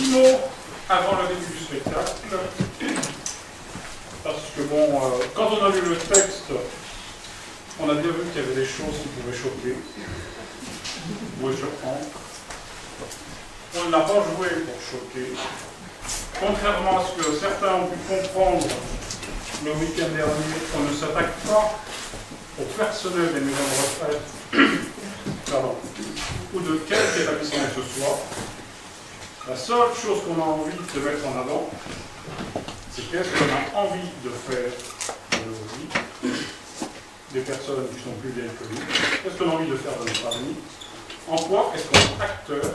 mots avant le début du spectacle. Parce que bon, quand on a lu le texte, on a bien vu qu'il y avait des choses qui pouvaient choquer, ou surprendre. On n'a pas joué pour choquer. Contrairement à ce que certains ont pu comprendre le week-end dernier, on ne s'attaque pas au personnel des maisons de retraite, pardon, ou de quelque établissement que ce soit. La seule chose qu'on a envie de mettre en avant, c'est qu'est-ce qu'on a envie de faire dans nos vies, des personnes qui sont plus vieilles que nous, qu'est-ce qu'on a envie de faire dans notre famille, en quoi est-ce qu'on est acteur.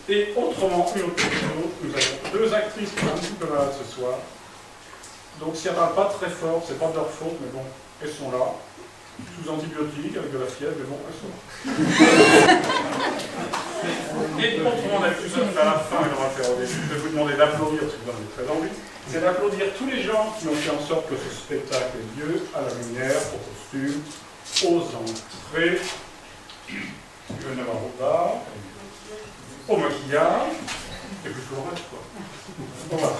Et autrement, une autre chose, nous avons deux actrices qui sont un petit peu malades ce soir. Donc si elles ne parlent pas très fort, c'est pas de leur faute, mais bon, elles sont là, sous antibiotiques, avec de la fièvre, mais bon, elles sont là. Et autrement, on a tout ça à la fin, il aura fait au début. Je vais vous demander d'applaudir, parce que vous en avez très envie. C'est d'applaudir tous les gens qui ont fait en sorte que ce spectacle ait lieu, à la lumière, au costume, aux entrées, je vais avoir au bar, au maquillage, et puis tout le reste, quoi. Voilà.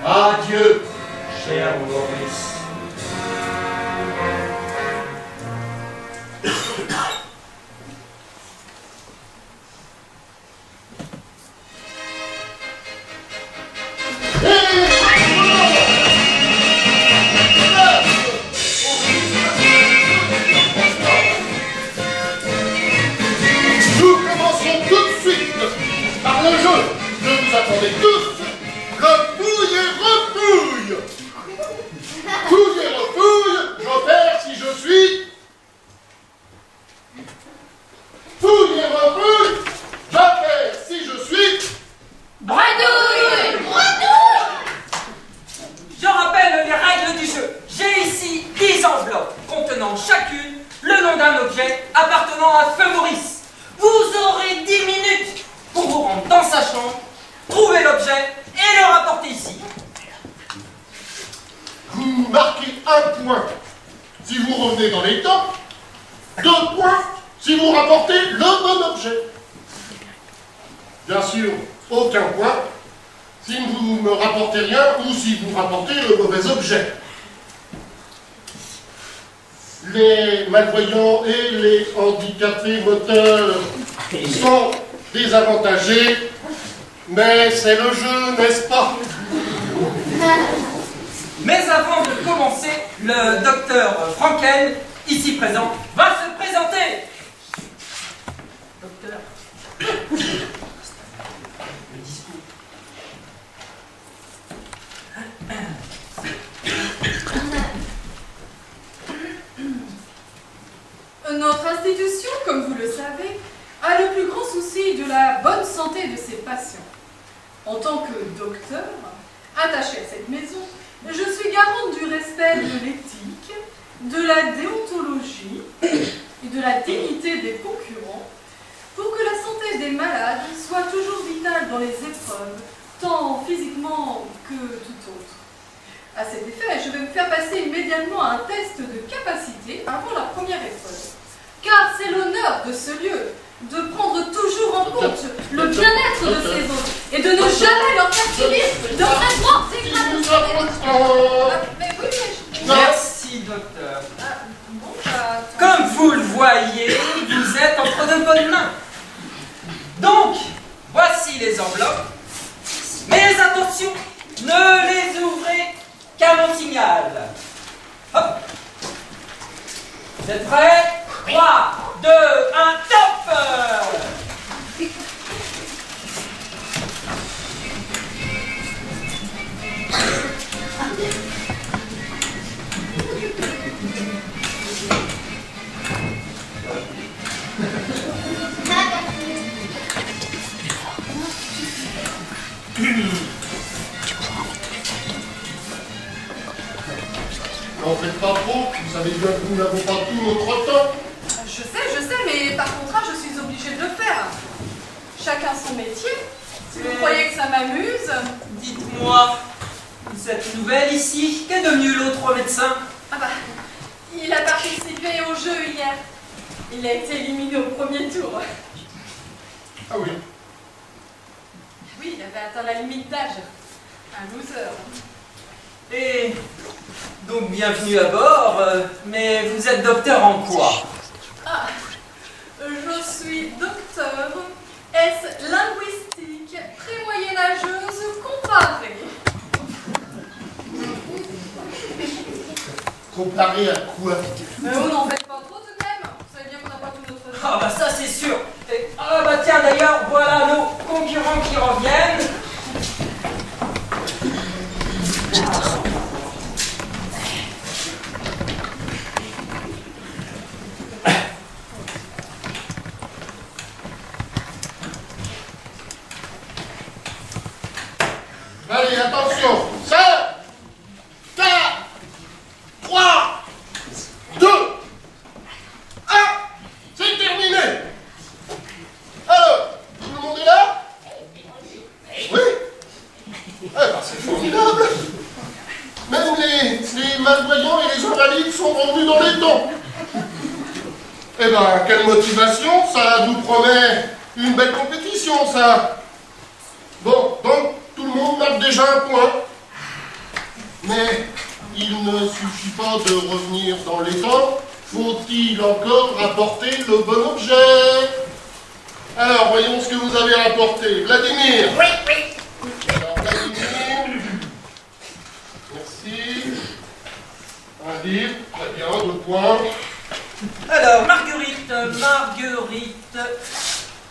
Adieu, cher Maurice. Nous commençons tout de suite par le jeu que vous attendez tous, le fouille et repouille. Fouille et repouille, j'opère si je suis. Fouille et repouille, j'opère si je suis. Bredouille! Bredouille! Je rappelle les règles du jeu. J'ai ici 10 enveloppes contenant chacune le nom d'un objet appartenant à Feu Maurice. Vous aurez 10 minutes pour vous rendre dans sa chambre, trouver l'objet et le rapporter ici. Vous marquez 1 point si vous revenez dans les temps, 2 points si vous rapportez le bon objet. Bien sûr, aucun point si vous ne me rapportez rien ou si vous rapportez le mauvais objet. Les malvoyants et les handicapés moteurs sont désavantagés, mais c'est le jeu, n'est-ce pas? Mais avant de commencer, le docteur Franken, ici présent, va se présenter. docteur. Le discours. Notre institution, comme vous le savez, a le plus grand souci de la bonne santé de ses patients. En tant que docteur, attaché à cette maison, je suis garante du respect de l'éthique, de la déontologie et de la dignité des concurrents pour que la santé des malades soit toujours vitale dans les épreuves, tant physiquement que tout autre. À cet effet, je vais vous faire passer immédiatement un test de capacité avant la première épreuve. Car c'est l'honneur de ce lieu de prendre toujours en compte le bien-être de ses hôtes et de ne jamais leur faire subir de traitements mais oui, mais Merci, docteur. Comme vous le voyez, vous êtes entre de bonnes mains. Donc, voici les enveloppes. Mais attention, ne les ouvrez qu'à mon signal. Hop. Vous êtes prêts? 3, 2, 1, top! N'en faites pas trop, vous savez bien que nous n'avons pas tout notre temps. je sais, mais par contrat, je suis obligée de le faire. Chacun son métier. Si vous croyez que ça m'amuse... Dites-moi, vous êtes nouvelle ici? Qu'est devenu l'autre médecin? Ah bah, il a participé au jeu hier. Il a été éliminé au premier tour. Ah oui. Oui, il avait atteint la limite d'âge. Un loser. Et donc bienvenue à bord, mais vous êtes docteur en quoi? Ah, je suis docteur S linguistique pré-moyenâgeuse comparée. Comparé à quoi? Mais vous n'en faites pas trop tout de même. Vous savez bien qu'on n'a pas tout notre temps. Ah bah ça c'est sûr. Et, ah bah tiens d'ailleurs, voilà nos concurrents qui reviennent. Allez, attention. 5, 4, 3, 2, 1. C'est terminé. Alors, tout le monde est là? Oui. Eh ben, c'est formidable. Même les malvoyants et les invalides sont revenus dans les temps. Eh ben, quelle motivation. Ça nous promet une belle compétition, ça. Bon, donc, tout le monde marque déjà un point. Mais il ne suffit pas de revenir dans les temps. Faut-il encore rapporter le bon objet? Alors, voyons ce que vous avez rapporté. Vladimir. Oui, oui. Alors, Vladimir. Merci. Un livre. Très bien, 2 points. Alors, Marguerite.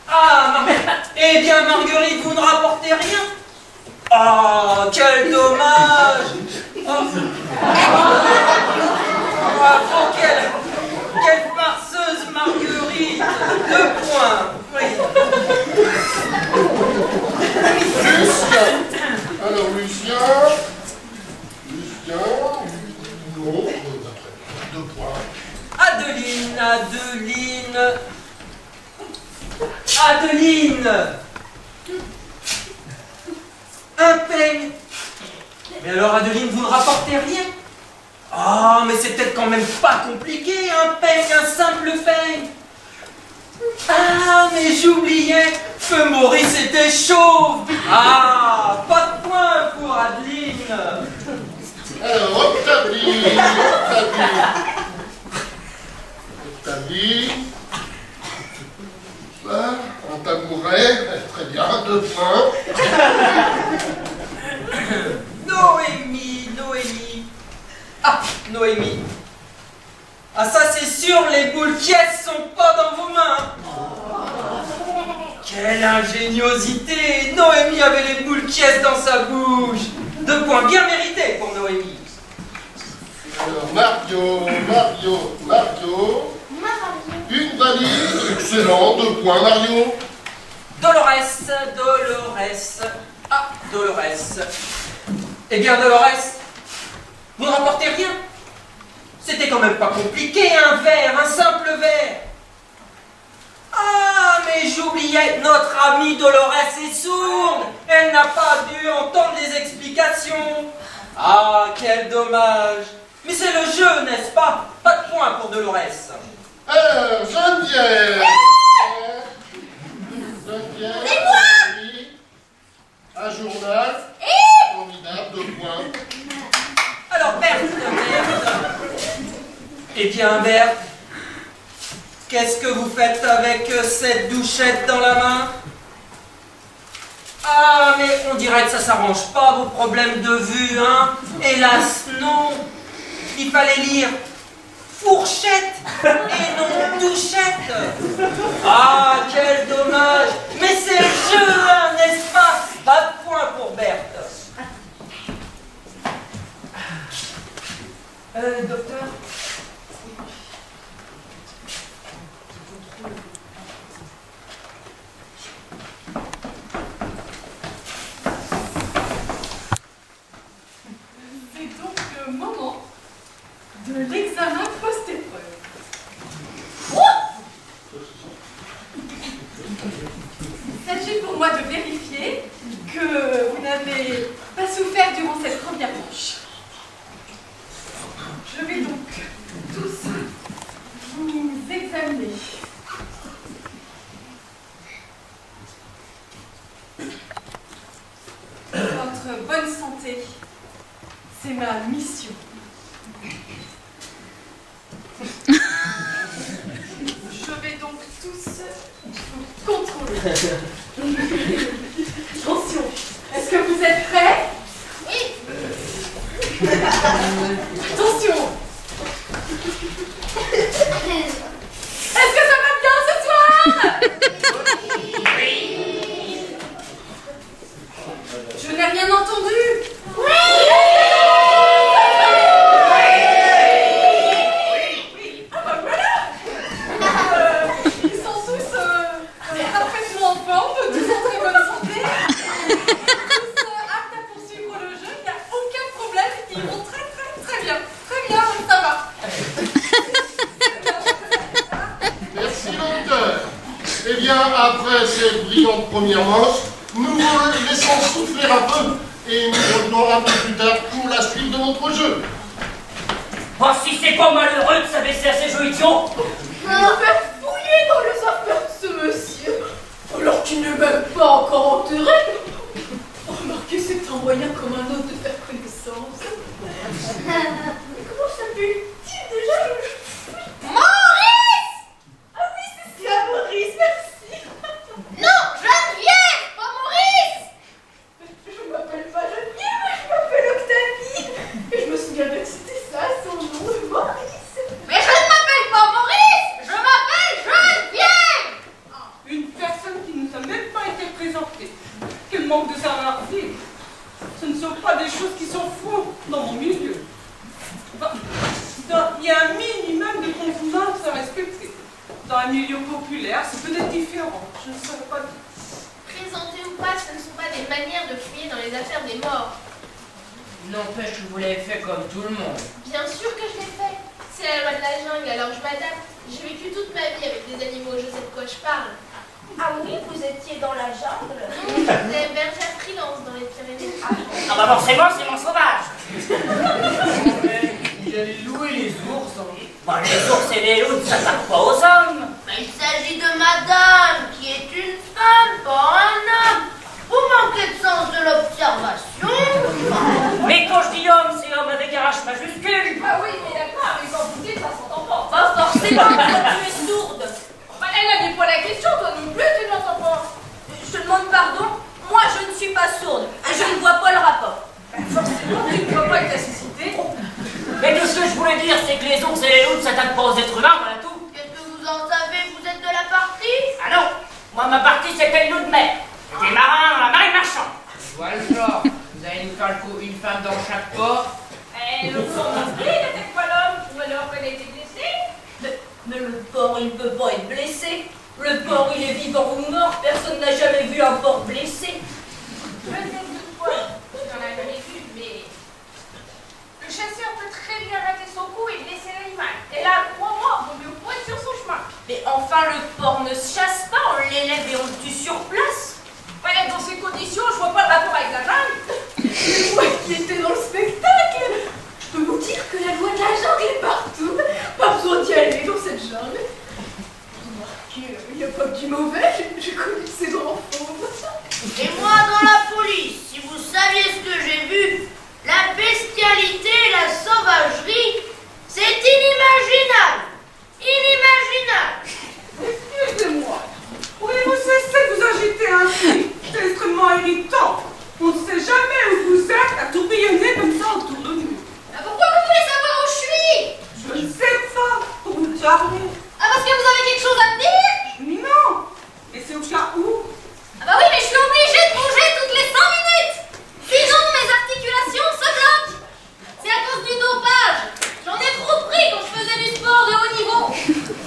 Ah, Marguerite. Eh bien, Marguerite, vous ne rapportez rien. Ah, quel dommage. Oh, quelle farceuse Marguerite. 2 points. Oui. Lucien. Alors, Lucien. Non. 2 points. Adeline. Un peigne. Mais alors, Adeline, vous ne rapportez rien? Ah, mais c'est peut-être quand même pas compliqué, un peigne, un simple peigne. Ah, mais j'oubliais, Feu Maurice était chauve. Ah, pas de point pour Adeline. Alors, Octavie. Un tabouret, très bien, 2 points. Noémie. Ah, Noémie. Ah, ça c'est sûr, les boules qui sont pas dans vos mains. quelle ingéniosité! Noémie avait les boules qui dans sa bouche. 2 points bien mérités pour Noémie. Alors, Mario. Une valise, excellent, 2 points, Mario. Dolores. Ah, Dolores. Eh bien, Dolores, vous ne rapportez rien. C'était quand même pas compliqué, un verre, un simple verre. Ah, mais j'oubliais, notre amie Dolores est sourde. Elle n'a pas dû entendre les explications. Ah, quel dommage. Mais c'est le jeu, n'est-ce pas? Pas de point pour Dolores. Alors, Geneviève. C'est moi. Un journal. Formidable, 2 points. Alors, Berthe. Eh bien, Berthe, qu'est-ce que vous faites avec cette douchette dans la main? Ah, mais on dirait que ça s'arrange pas, vos problèmes de vue, hein? Hélas, non. Il fallait lire fourchette et non douchette. Ah, quel dommage. Mais c'est le jeu, hein, n'est-ce pas? Pas de point pour Berthe. Docteur? C'est donc le moment de l'examen post-épreuve. Il s'agit pour moi de vérifier que vous n'avez pas souffert durant cette première manche. Je vais donc tous vous examiner. Votre bonne santé, c'est ma mission. Je vais donc tous vous contrôler. Attention, est-ce que vous êtes prêts? Oui. Attention. Est-ce que ça va bien ce soir? Je n'ai rien entendu. Oui. Ah bah voilà. Ils sont tous parfaitement en forme, tous en très bonne santé, tous aptes à poursuivre le jeu. Il n'y a aucun problème. Ils vont très bien. Très bien, ça va. Merci, docteur. Eh bien, après cette brillante première manche, nous vous laissons souffler un peu et nous revenons un peu plus tard pour la suite de notre jeu. Oh, si c'est pas malheureux de s'abaisser à ces jeux idiots! Vous faire fouiller dans les affaires de ce monsieur, alors qu'il n'est même pas encore enterré. Remarquez, c'est un moyen comme un autre de faire connaissance. Mais comment s'appelle-t-il déjà? Maurice! Ah oui, c'est ça, Maurice, merci. Non, Geneviève, pas Maurice. Je m'appelle pas Geneviève, je m'appelle Octavie. Et je me souviens bien que c'était ça, son nom, Maurice. Mais je ne m'appelle pas Maurice, je m'appelle Geneviève. Une personne qui ne nous a même pas été présentée. Quel manque de savoir-vivre. Ce ne sont pas des choses qui sont faux dans mon milieu. Enfin, il y a un minimum de convenance à respecter. Dans un milieu populaire, c'est peut-être différent. Je ne saurais pas dire. Présentés ou pas, ce ne sont pas des manières de fouiller dans les affaires des morts. N'empêche que vous l'avez fait comme tout le monde. Bien sûr que je l'ai fait. C'est la loi de la jungle, alors je m'adapte. J'ai vécu toute ma vie avec des animaux, je sais de quoi je parle. Ah oui, vous étiez dans la jungle? J'étais bergère freelance dans les Pyrénées. Ah bah forcément, c'est mon sauvage. Il y a les loups et les ours. Bah, les ours et les loups ne s'attaquent pas aux hommes. Mais il s'agit de madame, qui est une femme, pas un homme. Vous manquez de sens de l'observation. Mais quand je dis homme, c'est homme avec un H majuscule. Ah oui, mais d'accord, mais quand vous dites, ça s'entend pas. Pas forcément, quand tu es sourde. Bah, elle n'avait pas la question, toi non plus, tu n'entends pas. Je te demande pardon, moi je ne suis pas sourde et je ne vois pas le rapport. Forcément, tu ne vois pas avec ta cécité. Mais tout ce que je voulais dire, c'est que les ours et les loups ne s'attaquent pas aux êtres humains, voilà tout. Qu'est-ce que vous en savez? Vous êtes de la partie? Ah non, Moi, ma partie, c'était une autre mer. J'étais marin dans la marine marchande. Je vois le genre. Vous allez nous faire le coup, une femme dans chaque port. Et le port non plus, il n'était pas l'homme, ou alors qu'elle était blessée. Mais le porc, il ne peut pas être blessé. Le porc, il est vivant ou mort. Personne n'a jamais vu un porc blessé. Je ne doute pas, j'en ai jamais vu, mais le chasseur peut très bien rater son coup et blesser l'animal. Et là, crois-moi, vaut mieux pas être sur son chemin. Mais enfin, le porc ne se chasse pas, on l'élève et on le tue sur place. Ouais, dans ces conditions, je vois pas le rapport avec la jungle. C'est moi qui étais dans le spectacle. Je peux vous dire que la loi de la jungle est partout. Pas besoin d'y aller dans cette jungle. Remarquez, il n'y a pas que du mauvais, j'ai connu ces grands fauves. Et moi, dans la police, si vous saviez ce que j'ai vu, la bestialité, la sauvagerie, c'est inimaginable. Inimaginable. Excusez-moi. Pourriez-vous cesser de vous agiter ainsi? C'est extrêmement irritant. On ne sait jamais où vous êtes à tourbillonner comme ça autour de nous. Pourquoi vous voulez savoir où je suis? Je ne sais pas. Pour vous parler. Ah, parce que vous avez quelque chose à me dire? Non. Et c'est au cas où? Ah bah oui, mais je suis obligée de bouger toutes les 5 minutes. Sinon, mes articulations se bloquent. C'est à cause du dopage. J'en ai trop pris quand je faisais du sport de haut niveau.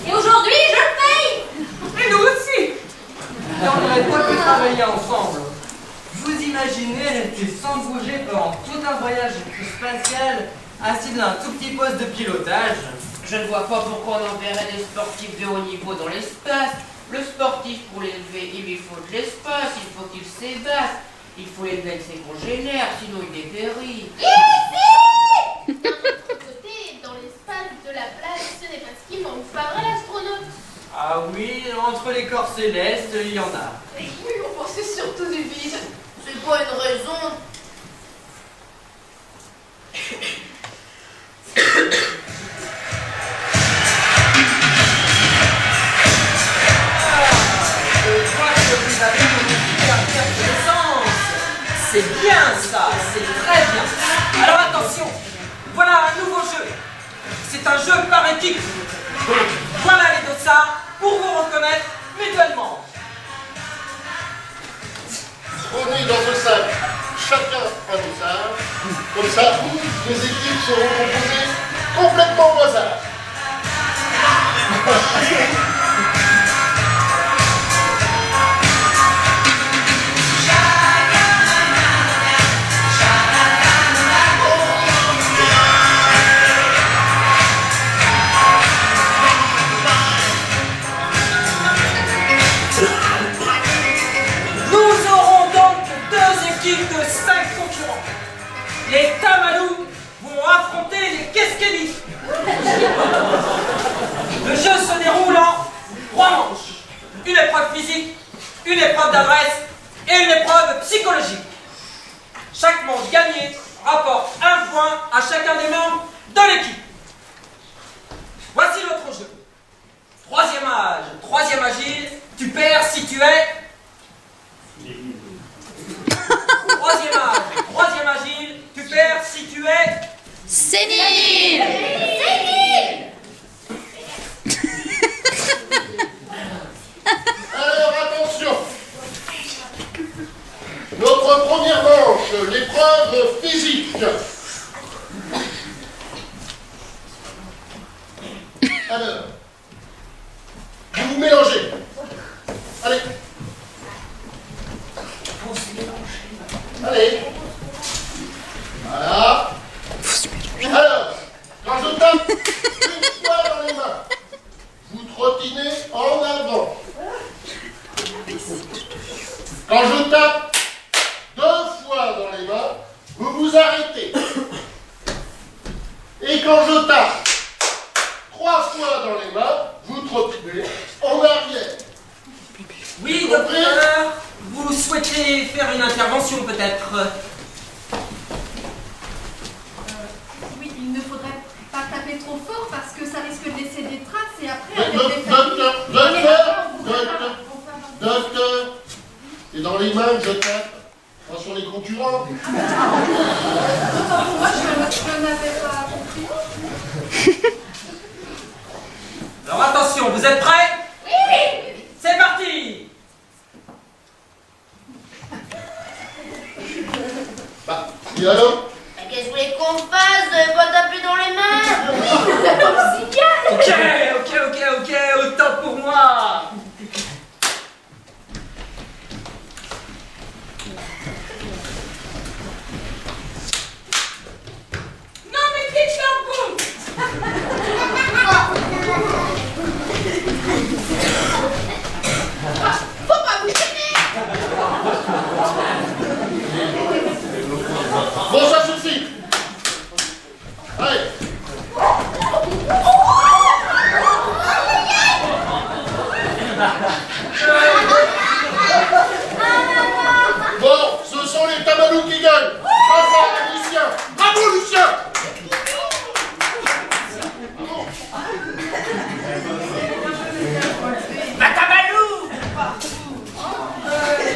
Et aujourd'hui, je le paye. Et nous aussi. Et on n'aurait pas pu travailler ensemble. Vous imaginez rester sans bouger pendant tout un voyage spatial, assis dans un tout petit poste de pilotage? Je ne vois pas pourquoi on enverrait des sportifs de haut niveau dans l'espace. Le sportif, pour l'élever, il lui faut de l'espace, il faut qu'il s'ébasse, il faut élever ses congénères, sinon il dépérit. Ici! D'un autre côté, dans l'espace de la place, ce n'est pas ce qui manque, pas vrai l'astronaute? Ah oui, entre les corps célestes, il y en a. Oui, on pensait surtout du vide. C'est pas une raison. Je crois que vous avez une super connaissance. C'est bien ça, c'est très bien. Alors attention, voilà un nouveau jeu. C'est un jeu par équipe. Voilà les dossards pour vous reconnaître mutuellement. Prenez dans ce sac chacun un dossard. Comme ça, toutes les équipes seront composées complètement au hasard. Nous aurons donc 2 équipes de 5 concurrents. Les Tamalous vont affronter les Keskelis. Le jeu se déroule en 3 manches. Une épreuve physique, une épreuve d'adresse et une épreuve psychologique. Chaque manche gagnée rapporte 1 point à chacun des membres de l'équipe. Voici notre jeu. 3e âge, 3e agile, tu perds si tu es... 3e âge, 3e agile, tu perds si tu es... Sénile! Sénile! Alors attention. Notre première manche, l'épreuve physique. Alors, vous vous mélangez. Allez. Allez. Voilà. Alors, quand je tape une fois dans les mains, vous trottinez en avant. Quand je tape 2 fois dans les mains, vous vous arrêtez. Et quand je tape 3 fois dans les mains, vous trottinez en arrière. Oui, docteur, vous souhaitez faire une intervention peut-être? Oui, il ne faudrait pas taper trop fort parce que ça risque de laisser des traces et après avec des familles. Docteur, et dans les mains que je tape, pas sur les concurrents. Moi, je n'avais pas compris. Alors attention, vous êtes prêts? Oui! C'est parti! Matamalou!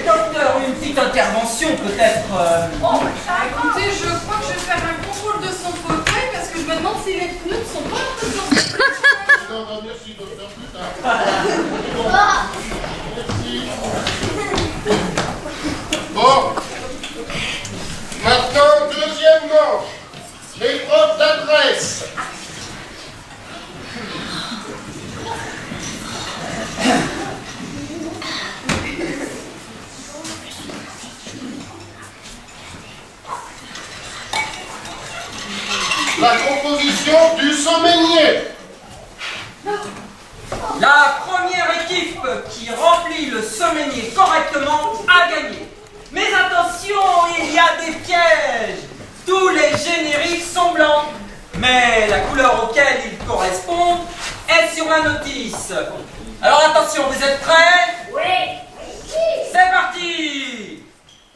Docteur, une petite intervention peut-être. Écoutez, je crois que je vais faire un contrôle de son fauteuil parce que je me demande si les pneus ne sont pas un peu sortis. Non, non, merci, docteur, plus tard. Merci. Bon. Maintenant, deuxième manche. L'épreuve d'adresse. La composition du sommeiller. La première équipe qui remplit le sommeiller correctement a gagné. Mais attention, il y a des pièges. Tous les génériques sont blancs. Mais la couleur auquel ils correspondent est sur la notice. Alors attention, vous êtes prêts? Oui. C'est parti.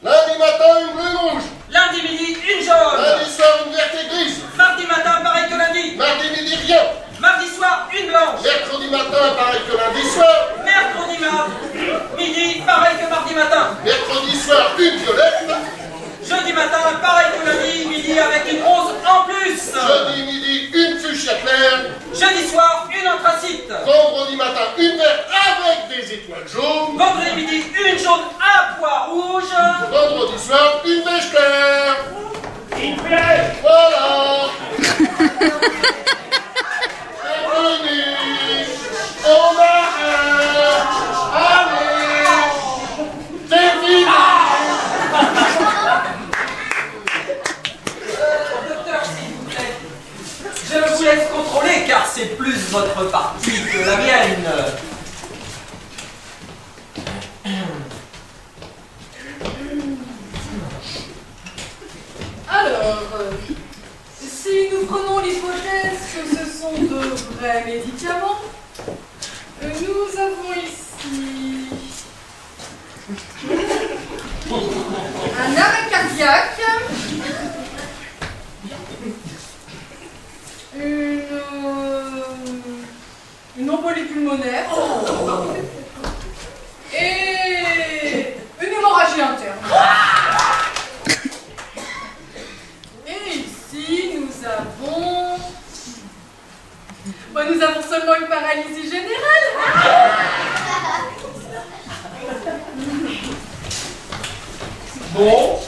Lundi matin, une bleue rouge. Lundi midi, une jaune. Lundi soir, une verte et grise. Mardi matin, pareil que lundi. Mardi midi, rien. Mardi soir, une blanche. Mercredi matin, pareil que lundi soir. Mercredi midi, pareil que mardi matin. Mercredi soir, une violette. Jeudi matin, pareil que lundi, midi avec une rose en plus. Jeudi midi, une fuchsia claire. Jeudi soir, une anthracite. Vendredi matin, une verte avec des étoiles jaunes. Vendredi midi, une jaune à pois rouge. Vendredi soir, une beige claire. Une flèche! Voilà. C'est fini. On arrête. Allez. C'est fini. Docteur, s'il vous plaît, je vous laisse contrôler car c'est plus votre partie que la mienne. Alors, si nous prenons l'hypothèse que ce sont de vrais médicaments, nous avons ici un arrêt cardiaque, une embolie pulmonaire et une hémorragie interne. Et ici, nous avons seulement une paralysie générale. Bon,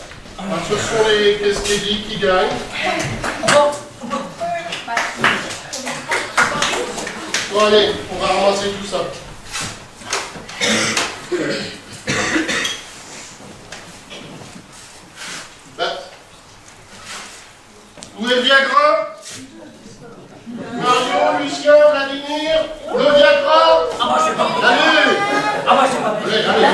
ce sont les Castédis qui gagnent. Bon, allez, on va ramasser tout ça. Où est le Viagra? Mario, Lucien, Vladimir, le Viagra? Ah, moi, j'ai pas pris. Allez! Ah, moi, j'ai pas pris. Allez, allez,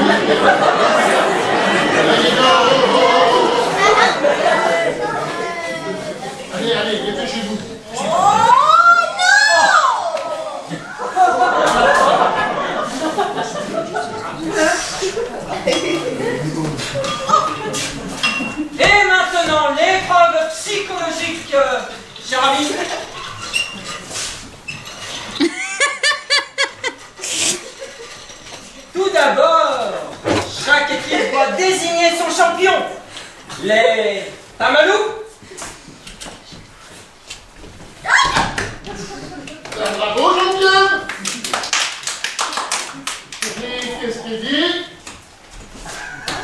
allez, allez, dépêchez-vous. Et maintenant, l'épreuve psychologique, cher ami. Tout d'abord, chaque équipe doit désigner son champion. Les Tamalous. Bravo, Jean-Pierre. Qu'est-ce qu'il dit?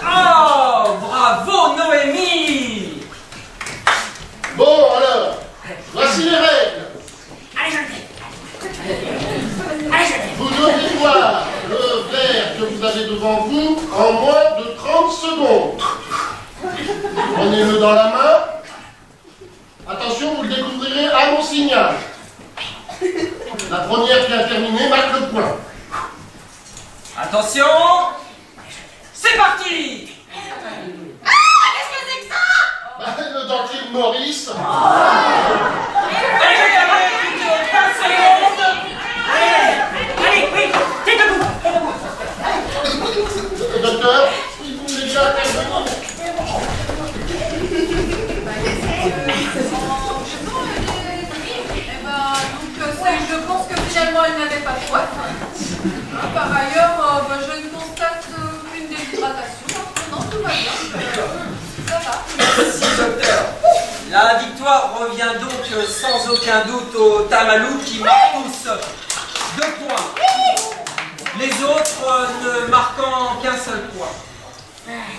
Oh, bravo, Noémie. Bon, alors, voici les règles. Allez, Vous devez voir le verre que vous avez devant vous en moins de 30 secondes. Prenez-le dans la main. Attention, vous le découvrirez à mon signal. La première qui a terminé marque le point. Attention, c'est parti. Qu'est-ce que c'est que ça? Le dentier de Maurice. Allez, plus que 20 secondes. allez, oui, t'es debout. Docteur, il vous est déjà terminé. Eh ben, donc, c'est Merci, docteur. La victoire revient donc sans aucun doute au Tamalou qui marque tous 2 points. Les autres ne marquant qu'un seul point.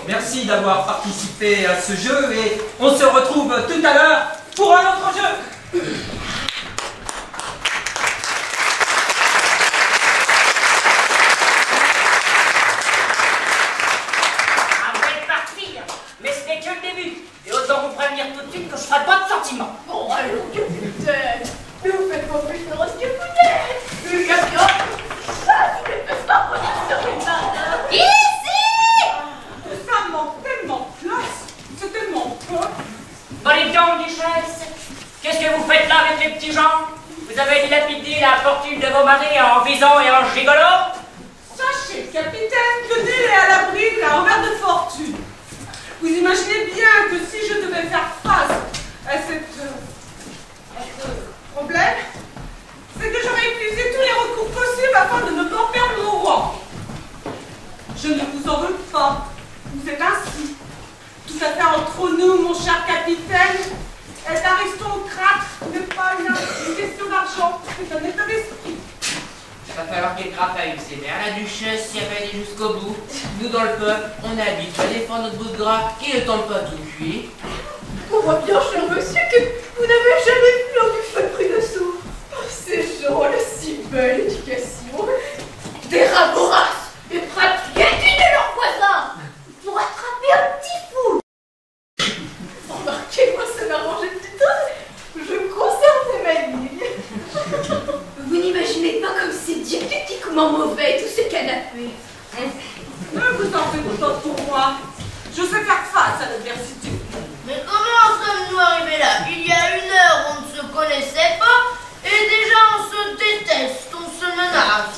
Merci d'avoir participé à ce jeu et on se retrouve tout à l'heure pour un autre jeu. Tout de suite que je ferai pas de sentiments. Bon, allons, capitaine. Ne vous faites pas plus féroce que vous n'êtes. Le camion. Ah, je ne peux pas revenir sur les mains. Ici! Ça manque tellement de place. C'est tellement peu. Bon, les dents, Duchesse, qu'est-ce que vous faites là avec les petits gens? Vous avez dilapidé la fortune de vos maris en visant et en gigolant? Sachez, capitaine, que nul est à l'abri d'un revers de fortune. Vous imaginez bien que si je devais faire face à ce problème, c'est que j'aurais épuisé tous les recours possibles afin de ne pas perdre mon roi. Je ne vous en veux pas. Vous êtes ainsi. Tout à fait entre nous, mon cher capitaine. Être aristocrate n'est pas une question d'argent, c'est un état d'esprit. Il va falloir qu'elle grappe à une sévère. La duchesse s'y avait allé jusqu'au bout. Nous, dans le peuple, on a habitué à défendre notre bout de gras qui ne tente pas tout cuire. On voit bien, cher monsieur, que vous n'avez jamais vu l'heure du feu pris dessous. Oh, ces gens, la si belle éducation. Des rabourasses et pratiquer de leurs voisins pour attraper un petit fou. Remarquez, moi, ça m'arrangeait plutôt. Je conservais ma ligne. Vous n'imaginez pas comme c'est diabétiquement mauvais tous ces canapés. Ne vous en faites pas pour moi. Je sais faire face à l'adversité. Mais comment en sommes-nous arrivés là? Il y a 1 heure, on ne se connaissait pas et déjà on se déteste, on se menace.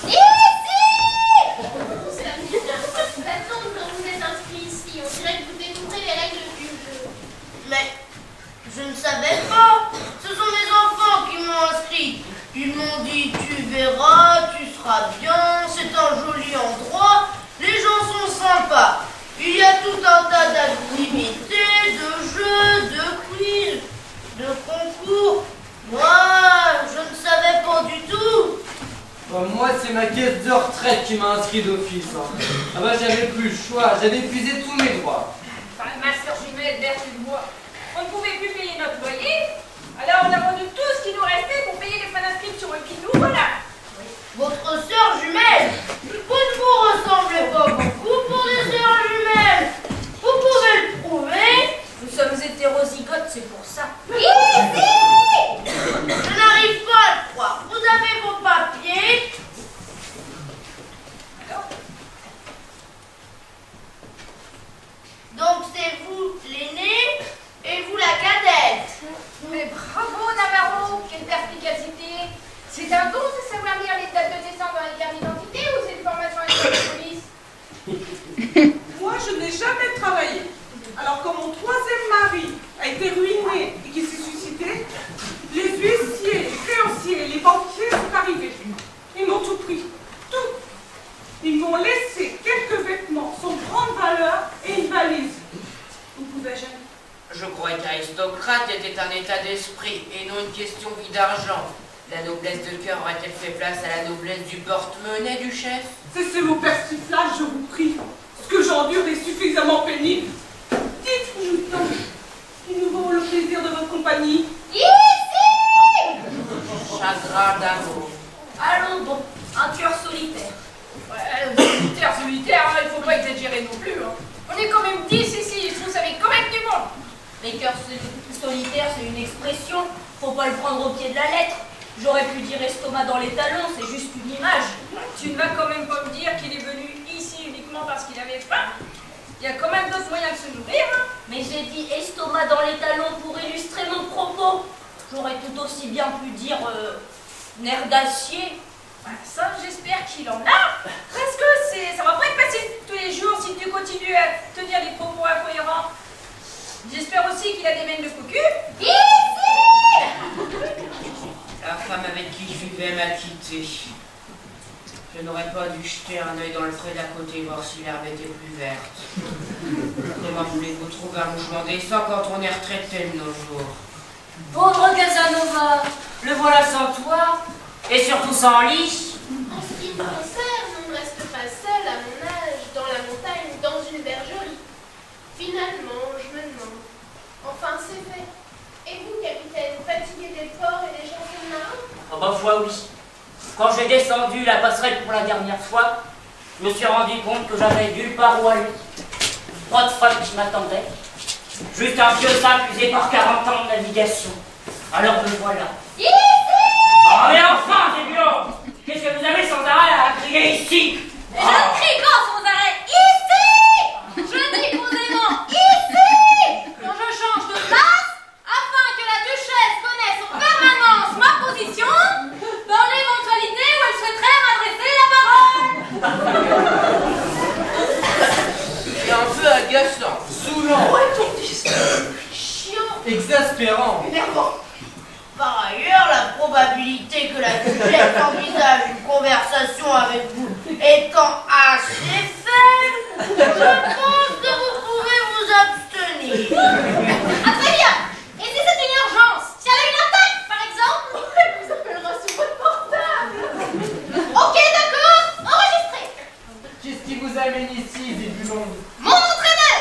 C'est la façon dont vous êtes inscrit ici. On dirait que vous découvrez les règles du jeu. Mais je ne savais pas. Ce sont mes enfants qui m'ont inscrit. Ils m'ont dit tu verras, tu seras bien, c'est un joli endroit, les gens sont sympas. Il y a tout un tas d'activités, de jeux, de quiz, de concours. Moi, je ne savais pas du tout. Bon, moi, c'est ma caisse de retraite qui m'a inscrit d'office. Hein. Ah bah, j'avais plus le choix, j'avais épuisé tous mes droits. Enfin, ma soeur jumelle, Berthe moi, on ne pouvait plus payer notre loyer. Alors on a vendu tout ce qui nous restait pour payer les frais d'inscription. Et puis nous, voilà. Votre sœur jumelle, vous ne vous ressemblez pas beaucoup pour des sœurs jumelles. Vous pouvez le prouver. Nous sommes hétérozygotes, c'est pour ça. Ici! Je n'arrive pas à le croire. Vous avez vos papiers. Alors? Donc c'est vous l'aîné et vous la cadette. Mais bravo Navarro, quelle perspicacité. C'est un don de savoir lire les dates de naissance dans les cartes d'identité ou c'est une formation avec la police? Moi, je n'ai jamais travaillé. Alors, quand mon 3e mari a été ruiné et qu'il s'est suicidé, les huissiers, les créanciers et les banquiers sont arrivés. Ils m'ont tout pris. Tout. Ils m'ont laissé quelques vêtements sans grande valeur et une valise. Vous pouvez jamais. Je croyais qu'aristocrate était un état d'esprit et non une question vie d'argent. La noblesse de cœur aurait-elle fait place à la noblesse du porte-monnaie, duchesse? Cessez vos persiflages, je vous prie. Ce que j'endure est suffisamment pénible. Dites-nous donc, il nous vaut le plaisir de votre compagnie. Ici! Chagrin d'amour. Allons bon, un tueur solitaire. Ouais, solitaire, hein, il faut pas exagérer non plus. Hein. On est quand même 10 ici, vous savez quand même du monde. Les cœurs solitaires, c'est une expression. Faut pas le prendre au pied de la lettre. J'aurais pu dire estomac dans les talons, c'est juste une image. Tu ne vas quand même pas me dire qu'il est venu ici uniquement parce qu'il avait faim. Il y a quand même d'autres moyens de se nourrir. Hein. Mais j'ai dit estomac dans les talons pour illustrer mon propos. J'aurais tout aussi bien pu dire nerf d'acier. Voilà, ça, j'espère qu'il en a. Parce que ça va pas être facile tous les jours si tu continues à tenir des propos incohérents. J'espère aussi qu'il a des mènes de cocu. Ici! La femme avec qui je vivais m'a quitté. Je n'aurais pas dû jeter un œil dans le pré d'à côté voir si l'herbe était plus verte. Comment voulez-vous trouver un logement décent quand on est retraité de nos jours? Pauvre Casanova. Le voilà sans toit, et surtout sans lit. En ce qui me concerne, on ne reste pas seul à mon âge, dans la montagne, dans une bergerie. Finalement, je me demande. Enfin, c'est fait. Et vous, capitaine, fatigué des ports et des chansons de marins? Oh bah foi oui. Quand j'ai descendu la passerelle pour la dernière fois, je me suis rendu compte que j'avais nulle part où aller. Pas de femme qui m'attendait. Juste un vieux sac usé par 40 ans de navigation. Alors me voilà. Ici! Oh mais enfin, Zébulon! Qu'est-ce que vous avez sans arrêt à crier ici? Je ne crie pas sans arrêt. Ici! Je dis posément ici! Quand je change de place, afin que la duchesse connaisse en permanence ma position, dans l'éventualité où elle souhaiterait m'adresser la parole. C'est un peu agaçant, saoulant, Chiant. exaspérant. Énervant. Par ailleurs, la probabilité que la duchesse envisage une conversation avec vous étant assez faible, je pense que vous pouvez vous abstenir. Ah très bien. Et si c'est une urgence? Si elle a une attaque, par exemple? Elle vous appellera sur votre portable. Ok, d'accord. Enregistré. Qu'est-ce qui vous amène ici, Zébulon? Mon entraîneur,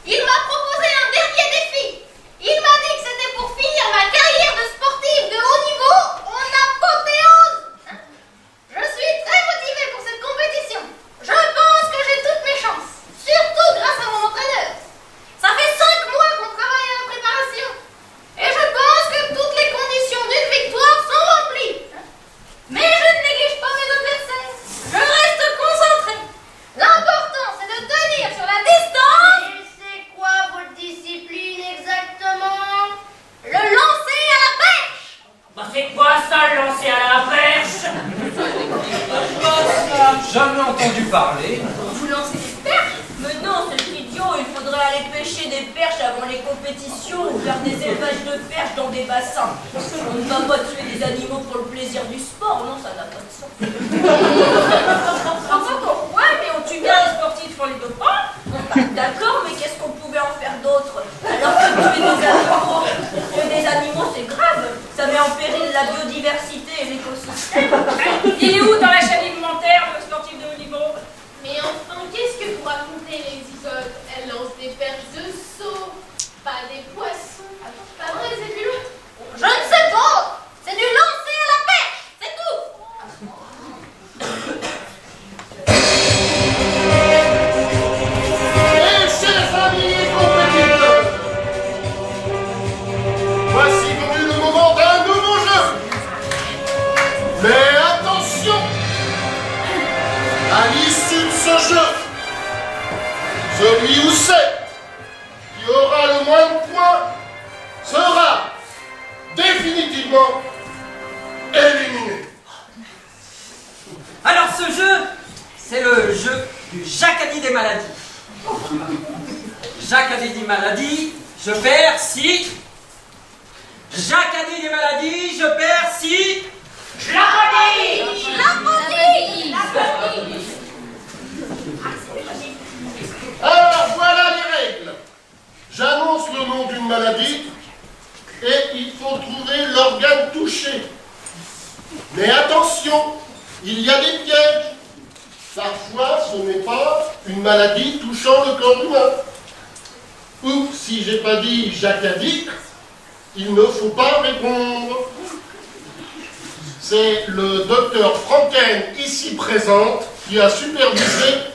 il m'a proposé un dernier défi. Il m'a dit que c'était pour finir ma carrière de sportive de haut niveau en apothéose. Je suis très motivée pour cette compétition. Je pense que j'ai toutes mes chances, surtout grâce à mon entraîneur. Ça fait 5 mois qu'on travaille à la préparation et je pense que toutes les conditions d'une victoire sont remplies. Mais je ne néglige pas mes adversaires. Je reste concentré. L'important, c'est de tenir sur la distance. Et c'est quoi votre discipline exactement? Le lancer à la perche. Bah c'est quoi ça, le lancer à la perche? Jamais entendu parler. Vous lancez des perches? Mais non, c'est idiot, il faudrait aller pêcher des perches avant les compétitions ou faire des élevages de perches dans des bassins. On ne va pas tuer des animaux pour le plaisir du sport, non, ça n'a pas de sens. Enfin, pourquoi? Mais on tue bien les sportifs pour les dopants. D'accord, mais qu'est-ce qu'on pouvait en faire d'autre? Alors que tuer des animaux, c'est grave. Ça met en péril la biodiversité et l'écosystème. Il est où dans la chaîne alimentaire, le sportif de haut niveau? Mais enfin, qu'est-ce que vous racontez, les zigotes? Elle lance des perches de seau, pas des poissons. Pas vrai, Zébulon? Je ne sais pas. C'est du lancer à la perche. C'est tout. Mes chers amis compétiteurs, voici venu le moment d'un nouveau jeu. Mais attention, à l'issue de ce jeu, celui ou celle qui aura le moins de points sera définitivement éliminé. Alors ce jeu, c'est le jeu du Jacadi des maladies. Jacadi des maladies, je perds si... Jacadi des maladies, je perds si... Je l'applaudis! Alors voilà les règles. J'annonce le nom d'une maladie et il faut trouver l'organe touché. Mais attention, il y a des pièges. Parfois, ce n'est pas une maladie touchant le corps humain. Ou, si j'ai pas dit Jacadi, il ne faut pas répondre. C'est le docteur Franken, ici présente, qui a supervisé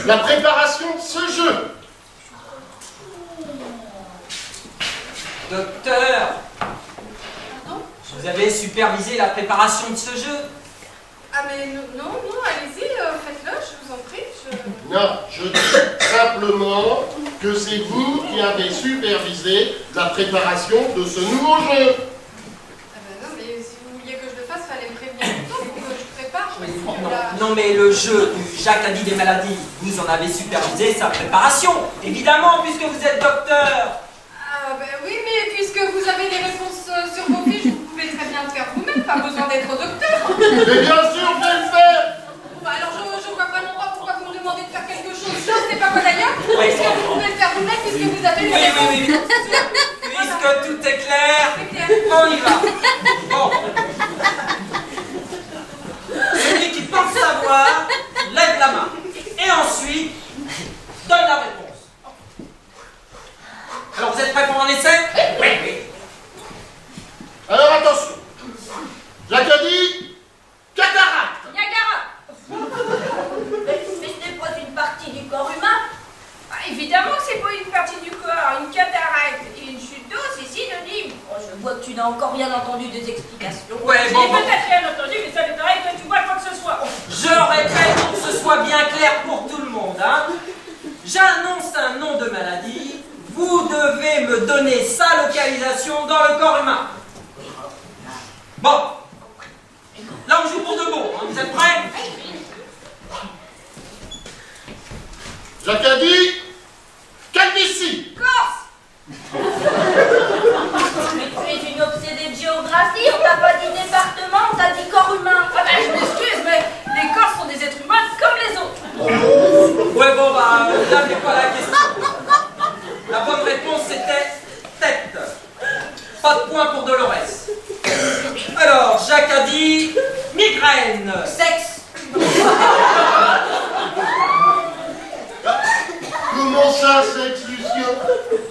la préparation de ce jeu. Docteur, Pardon? vous avez supervisé la préparation de ce jeu. Ah mais non, allez-y, faites-le, je vous en prie. Non, je dis simplement que c'est vous qui avez supervisé la préparation de ce nouveau jeu. Ah ben non, mais si vous vouliez que je le fasse, fallait me prévenir longtemps pour que je prépare. Je me suis dit, là... Non, mais le jeu du Jacadi des maladies, vous en avez supervisé sa préparation, évidemment, puisque vous êtes docteur. Ah ben oui, mais puisque vous avez des réponses sur vos fiches, vous pouvez très bien le faire vous-même, pas besoin d'être docteur. Mais bien sûr, je vais le faire. Bah alors je vois vraiment pas pourquoi vous me demandez de faire quelque chose. Je ne sais pas quoi d'ailleurs. Oui. Est-ce que vous pouvez ce que vous appelez Oui. Puisque tout est clair, on y va. Bon. Celui qui pense savoir, lève la main. Et ensuite, donne la réponse. Alors, vous êtes prêts pour un essai? Oui. Alors attention. Jacques a dit cataracte. Niagara. Mais ce n'est pas une partie du corps humain. Évidemment que c'est pas une partie du corps. Une cataracte et une chute d'eau, c'est synonyme. Oh, je vois que tu n'as encore rien entendu des explications. Ouais, J'ai bon. peut-être rien entendu, mais ça m'étonnerait que tu vois quoi que ce soit. Je répète pour que ce soit bien clair pour tout le monde. Hein. J'annonce un nom de maladie. Vous devez me donner sa localisation dans le corps humain. Bon. Là, on joue pour de bon. Hein. Vous êtes prêts? Jacques a dit calvitie. Corse. Mais tu es une obsédée de géographie, on t'a pas dit département, on t'a dit corps humain. Ah ben, je m'excuse, mais les Corses sont des êtres humains comme les autres. Ouais, bon, bah, là n'est pas la question. La bonne réponse, c'était tête. Pas de point pour Dolores. Alors, Jacques a dit migraine. Sexe. Comment ça, sexe, Lucien?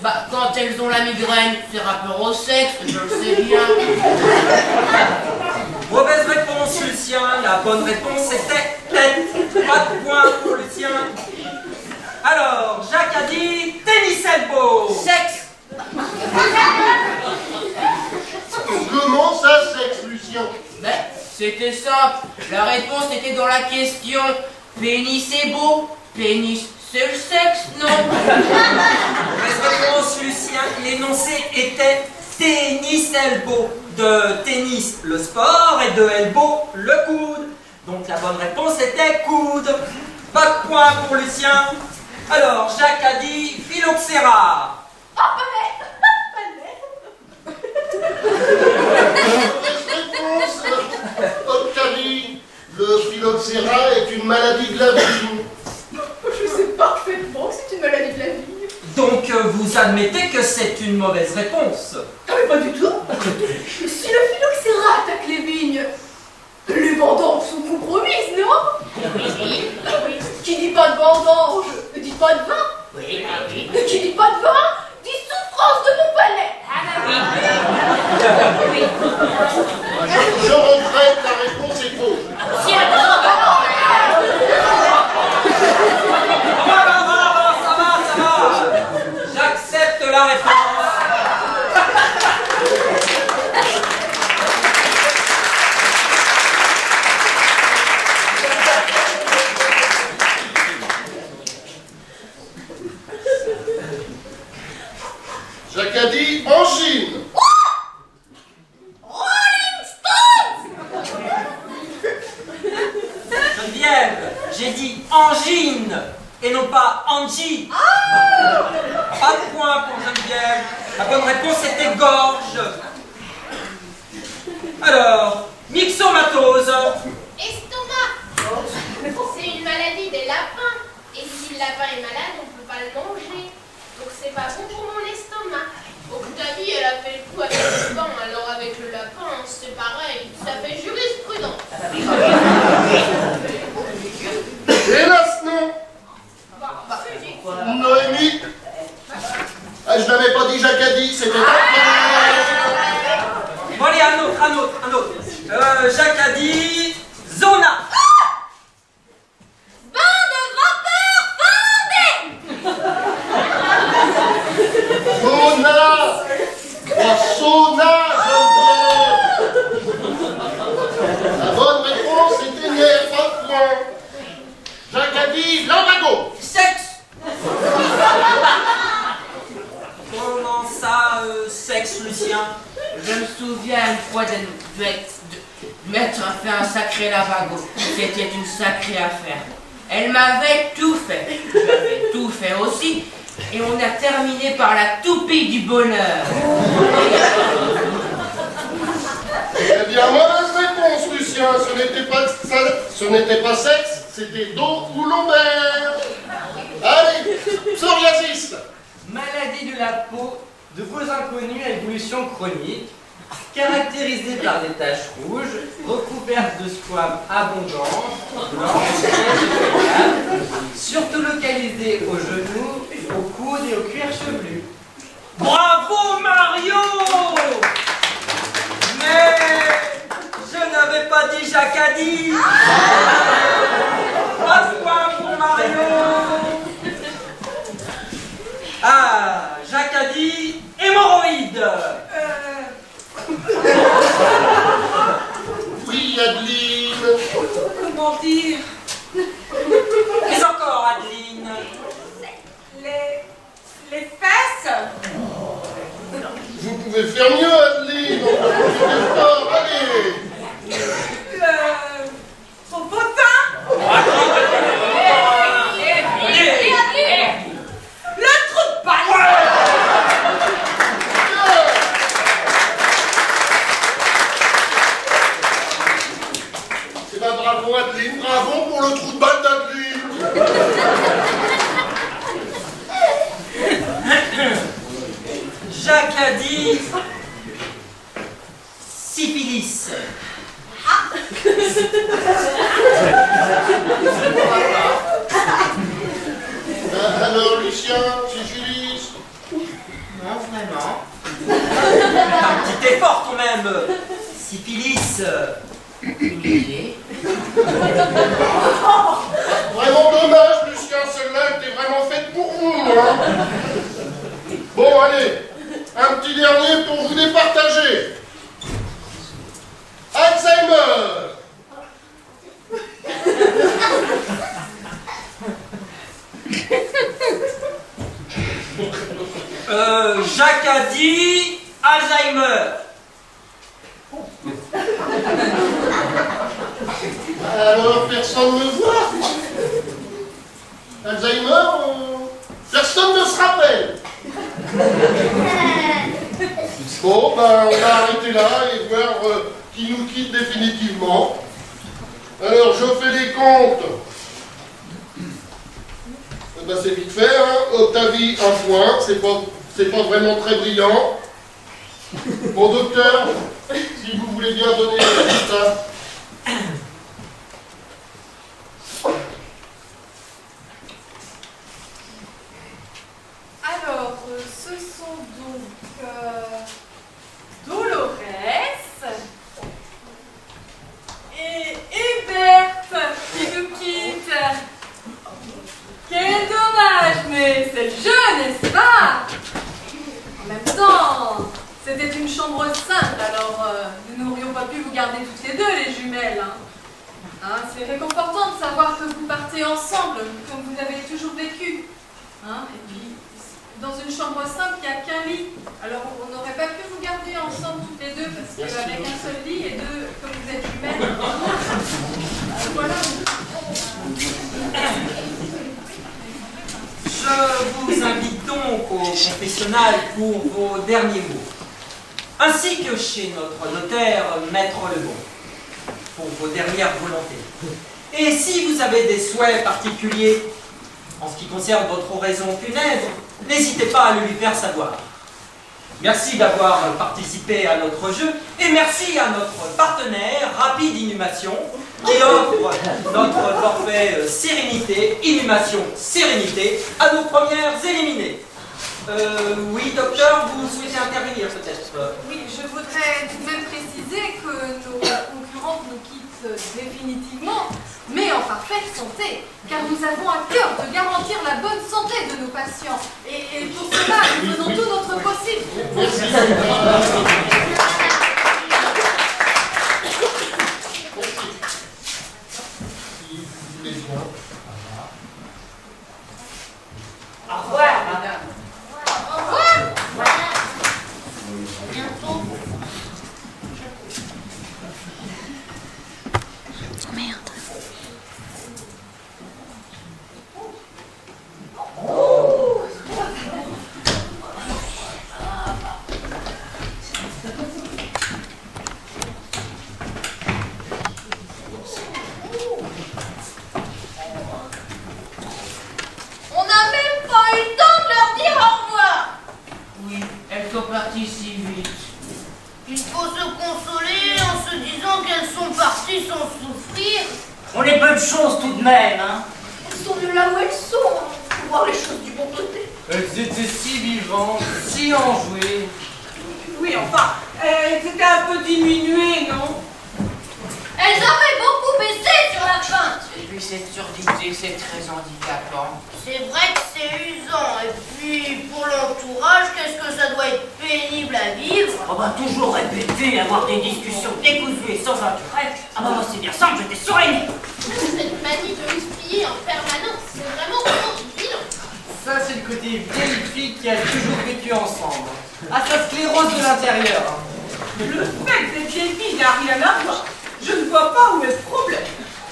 Bah, quand elles ont la migraine, c'est rapport au sexe, je le sais bien. Mauvaise réponse, Lucien. La bonne réponse, c'était tête. Pas de point pour Lucien. Alors, Jacques a dit tennis elbow. Sexe. Comment ça, sexe, Lucien? Ben, c'était simple. La réponse était dans la question. Pénis est beau. Pénis, c'est le sexe, non? Mauvaise réponse, Lucien. L'énoncé était tennis elbow. De tennis, le sport, et de elbow, le coude. Donc la bonne réponse était coude. Pas de point pour Lucien. Alors, Jacques a dit phylloxéra. Oh, Mauvaise réponse. Octavie, le phylloxéra est une maladie de la vigne. Je sais parfaitement que c'est une maladie de la vigne. Donc vous admettez que c'est une mauvaise réponse. Ah mais pas du tout. Si le phylloxéra attaque les vignes, les vendanges sont compromises, non? Qui dit pas de vendange, ne dit pas de vin. Qui dit pas de vin, dit souffrance de mon palais. Je regrette, la réponse est fausse. Ça va. J'accepte la réponse. Jacques a dit angine. Geneviève, j'ai dit angine et non pas Angie. Pas de point pour Geneviève. La bonne réponse était gorge. Alors, myxomatose. Estomac. C'est une maladie des lapins. Et si le lapin est malade, on ne peut pas le manger. Donc c'est pas bon pour mon estomac. Octavie, elle a fait le coup avec le pain, alors avec le lapin, c'est pareil. Ça fait jurisprudence. Hélas, non. Noémie. Ah, je n'avais pas dit Jacques a dit, c'était Bon allez, un autre. Jacques a dit zona. Bain de vapeur fondée. Sauna. Oh, sauna, Geneviève. La bonne réponse était nerf, pas de point. Jacques a dit lambago. Sexe. Comment ça, sexe, Lucien? Je me souviens une fois du maître a fait un sacré lavago. C'était une sacrée affaire. Elle m'avait tout fait. J'avais tout fait aussi. Et on a terminé par la toupie du bonheur. Eh bien, mauvaise réponse, Lucien. Ce n'était pas sexe, c'était dos ou lombaire. Allez, psoriasis. Maladie de la peau de vos inconnus à évolution chronique, caractérisée par des taches rouges, recouvertes de squames abondantes, blanches, et surtout localisées aux genoux, aux coudes et au cuir chevelu. Bravo Mario! Mais je n'avais pas dit Jacadi! Pas de point pour Mario! Ah, Jacadi, hémorroïde! Oui, Adeline. Comment dire? Mais encore, Adeline! Les fesses? Vous pouvez faire mieux, Adeline. Allez. Son potin? Le trou de balle! Eh ben, bravo, Adeline. Bravo pour le trou de balle d'Adeline. Jacques a dit syphilis. Alors, Lucien, syphilis? Non, vraiment. Un petit effort quand même. Syphilis. Vraiment dommage, Lucien. Celle-là était vraiment faite pour vous, hein. Bon, allez. Un petit dernier pour vous départager. Alzheimer. Jacques a dit Alzheimer. Alors, personne ne me voit. Alzheimer, personne ne se rappelle. Bon, ben, on va arrêter là et voir qui nous quitte définitivement. Alors, je fais les comptes. Ben, c'est vite fait, hein. Octavie, 1 point. C'est pas vraiment très brillant. Bon, docteur, si vous voulez bien donner le résultat. Alors, ce sont donc Dolores et Berthe qui nous quittent. Quel dommage, mais c'est le jeu, n'est-ce pas? En même temps, c'était une chambre simple, alors nous n'aurions pas pu vous garder toutes les deux, les jumelles. Hein, c'est réconfortant de savoir que vous partez ensemble, comme vous l'avez toujours vécu. Hein, et puis, dans une chambre simple, il n'y a qu'un lit. Alors, on n'aurait pas pu vous garder ensemble toutes les deux, parce qu'avec un seul lit et deux, comme vous êtes jumelles, voilà. Je vous invite donc au confessionnal pour vos derniers mots, ainsi que chez notre notaire, Maître Lebon, pour vos dernières volontés. Et si vous avez des souhaits particuliers en ce qui concerne votre oraison funèbre, n'hésitez pas à le lui faire savoir. Merci d'avoir participé à notre jeu et merci à notre partenaire Rapide Inhumation qui offre notre forfait Sérénité, Inhumation, Sérénité à nos premières éliminées. Oui, docteur, vous souhaitez intervenir peut-être? Oui, je voudrais tout de même préciser que nos concurrentes nous quittent définitivement, mais en parfaite santé, car nous avons à cœur de garantir la bonne santé de nos patients. Et pour cela, nous faisons tout notre possible. Au revoir, madame. Au revoir. Bientôt. On n'a même pas eu le temps de leur dire au revoir. sont souffrir. On est peu de choses tout de même, hein. Elles sont de là où elles sont, pour voir les choses du bon côté. Elles étaient si vivantes, si enjouées. Oui, enfin, elles étaient un peu diminuées, non? Elles avaient beaucoup baissé sur la fin. Et puis cette surdité, c'est très handicapant. C'est vrai que c'est usant. Et puis, pour l'entourage, qu'est-ce que ça doit être pénible à vivre? On va toujours répéter, avoir des discussions décousues et sans intérêt. Ah bah moi c'est bien simple, j'étais surainé. Cette manie de l'explier en permanence, c'est vraiment vilain. Ça, c'est le côté vieille fille qui a toujours vécu ensemble. Ah, sa sclérose de l'intérieur. Le fait que cette vieille fille n'a rien à voir. Je ne vois pas où est le problème.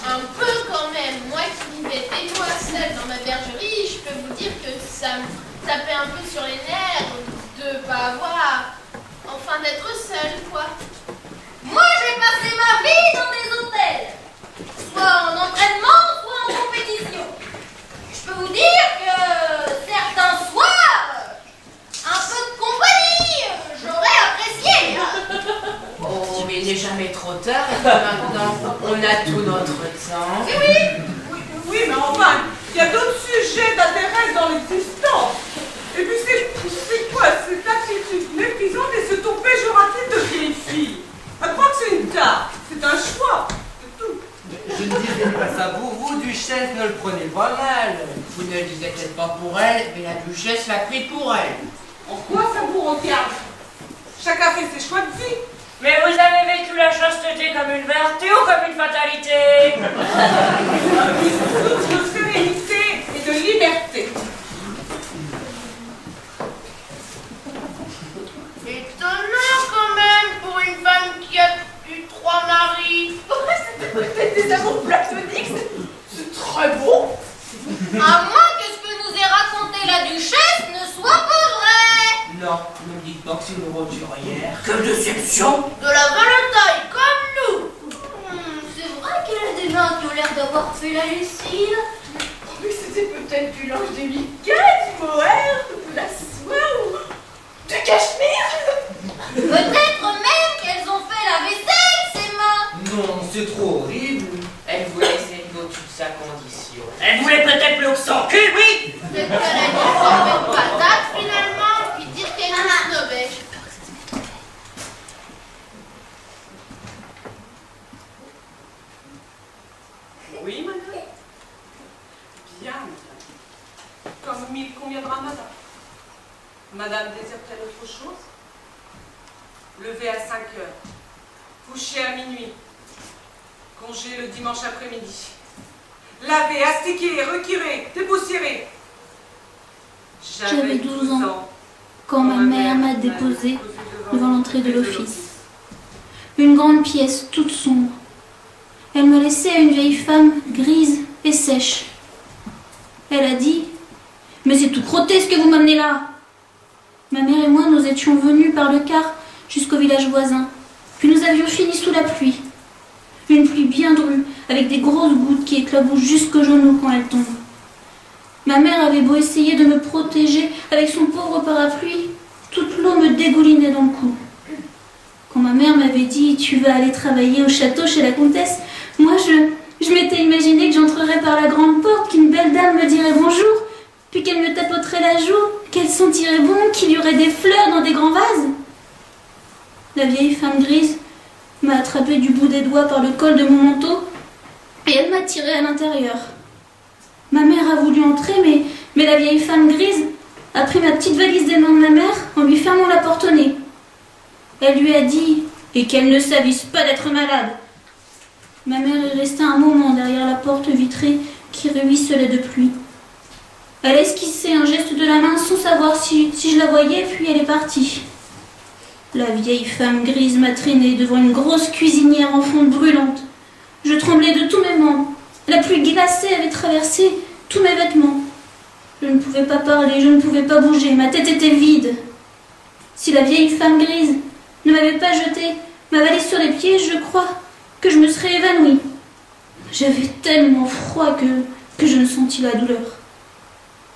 Un peu quand même. Moi qui vivais des mois seule dans ma bergerie, je peux vous dire que ça me tapait un peu sur les nerfs de pas avoir, enfin d'être seule, quoi. Moi, j'ai passé ma vie dans des hôtels. Soit en entraînement, soit en compétition. Je peux vous dire que certains soirs, un peu de compagnie, j'aurais apprécié. Oh, mais il n'est jamais trop tard. Et maintenant, on a tout notre temps. Oui, mais enfin, il y a d'autres sujets d'intérêt dans l'existence. Et puis c'est quoi cette attitude méprisante et ce ton péjoratif de vieille fille? À croire que c'est une tare, c'est un choix, c'est tout. Je ne disais pas ça pour vous, Duchesse, ne le prenez pas mal. Vous ne le disiez peut-être pas pour elle, mais la Duchesse l'a pris pour elle. En quoi ça vous regarde? Chacun fait ses choix de vie. Mais vous avez vécu la chasteté comme une vertu ou comme une fatalité? De sérénité et de liberté. Étonnant quand même pour une femme qui a eu 3 maris. C'est des amours platoniques, c'est très beau. À moins que ce que nous ait raconté la Duchesse ne soit pas vrai. Non, ne me dites pas que c'est une roturière. Quelle déception! De la valetaille comme nous. C'est vrai qu'elle a des mains qui ont l'air d'avoir fait la lessive. Mais c'était peut-être du linge délicat, du mohair, de la soie ou du cachemire. Peut-être même qu'elles ont fait la vaisselle, ces mains. Non, c'est trop horrible. Elle voulait essayer de toute sa condition. Elle voulait peut-être plus haut que son cul, oui! Peut-être qu'elle a dit de patate finalement, puis dire qu'elle nous snobait. Oui, madame. Bien, madame. Comme il conviendra, madame. Madame désire-t-elle autre chose? Lever à 5 heures. Coucher à minuit. Congé le dimanche après-midi. Laver, astiquer, requirer, dépoussiérer. J'avais 12 ans quand ma mère m'a déposée devant l'entrée de l'office. Une grande pièce toute sombre. Elle me laissait à une vieille femme grise et sèche. Elle a dit « Mais c'est tout crotté ce que vous m'amenez là !» Ma mère et moi, nous étions venus par le car jusqu'au village voisin. Puis nous avions fini sous la pluie. Une pluie bien drue, avec des grosses gouttes qui éclaboussent jusqu'aux genoux quand elle tombe. Ma mère avait beau essayer de me protéger avec son pauvre parapluie, toute l'eau me dégoulinait dans le cou. Quand ma mère m'avait dit « Tu vas aller travailler au château chez la comtesse », moi je m'étais imaginé que j'entrerais par la grande porte, qu'une belle dame me dirait bonjour, puis qu'elle me tapoterait la joue, qu'elle sentirait bon, qu'il y aurait des fleurs dans des grands vases. La vieille femme grise m'a attrapé du bout des doigts par le col de mon manteau et elle m'a tiré à l'intérieur. Ma mère a voulu entrer, mais la vieille femme grise a pris ma petite valise des mains de ma mère en lui fermant la porte au nez. Elle lui a dit « Et qu'elle ne s'avise pas d'être malade !» Ma mère est restée un moment derrière la porte vitrée qui ruisselait de pluie. Elle a esquissé un geste de la main sans savoir si je la voyais, puis elle est partie. La vieille femme grise m'a traînée devant une grosse cuisinière en fonte brûlante. Je tremblais de tous mes membres. La pluie glacée avait traversé tous mes vêtements. Je ne pouvais pas parler, je ne pouvais pas bouger, ma tête était vide. Si la vieille femme grise ne m'avait pas jeté ma valise sur les pieds, je crois que je me serais évanouie. J'avais tellement froid que je ne sentis la douleur.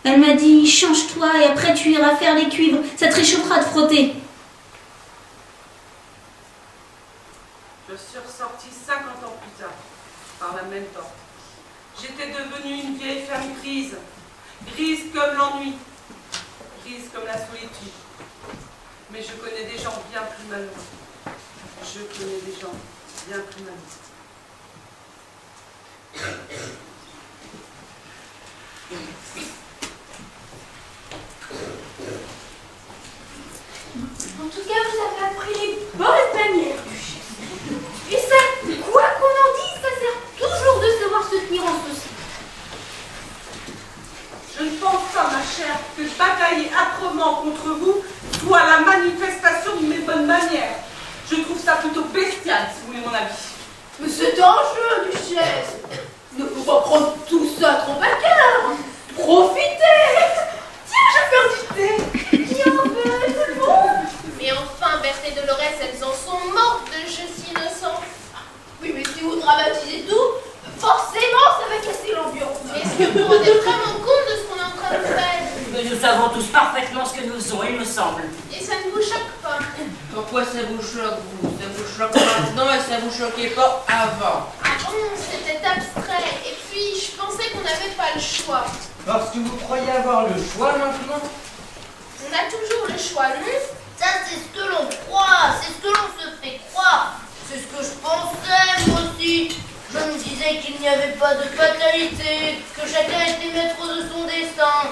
Elle m'a dit « Change-toi et après tu iras faire les cuivres, ça te réchauffera de frotter. » Je suis ressortie 50 ans plus tard. par la même porte. J'étais devenue une vieille femme grise, grise comme l'ennui, grise comme la solitude. Mais je connais des gens bien plus malheureux. Je connais des gens bien plus malheureux. En tout cas, vous avez appris les bonnes manières, Duchesse. Et ça, quoi qu'on en dise, ça sert toujours de savoir se tenir en société. Je ne pense pas, ma chère, que batailler âprement contre vous soit la manifestation de mes bonnes manières. Je trouve ça plutôt bestial, si vous voulez mon avis. Mais c'est dangereux, Duchesse. Il ne faut pas prendre tout ça trop à cœur. Profitez. Tiens, je vais faire du thé. Qui en veut, tout le monde? Mais enfin, Berthe et Dolores, elles en sont mortes de jeux si innocents. Oui, mais si vous dramatisez tout, forcément, ça va casser l'ambiance. Est-ce que vous vous rendez vraiment compte de ce qu'on est en train de faire? Mais nous savons tous parfaitement ce que nous faisons, il me semble. Et ça ne vous choque pas? Pourquoi ça vous choque, vous? Ça vous choque maintenant et ça vous choquait pas avant? Ah bon, c'était abstrait. Et puis, je pensais qu'on n'avait pas le choix. Parce que vous croyez avoir le choix maintenant? On a toujours le choix, non? Ça, c'est ce que l'on croit, c'est ce que l'on se fait croire. C'est ce que je pensais, moi aussi. Je me disais qu'il n'y avait pas de fatalité, que chacun était maître de son destin.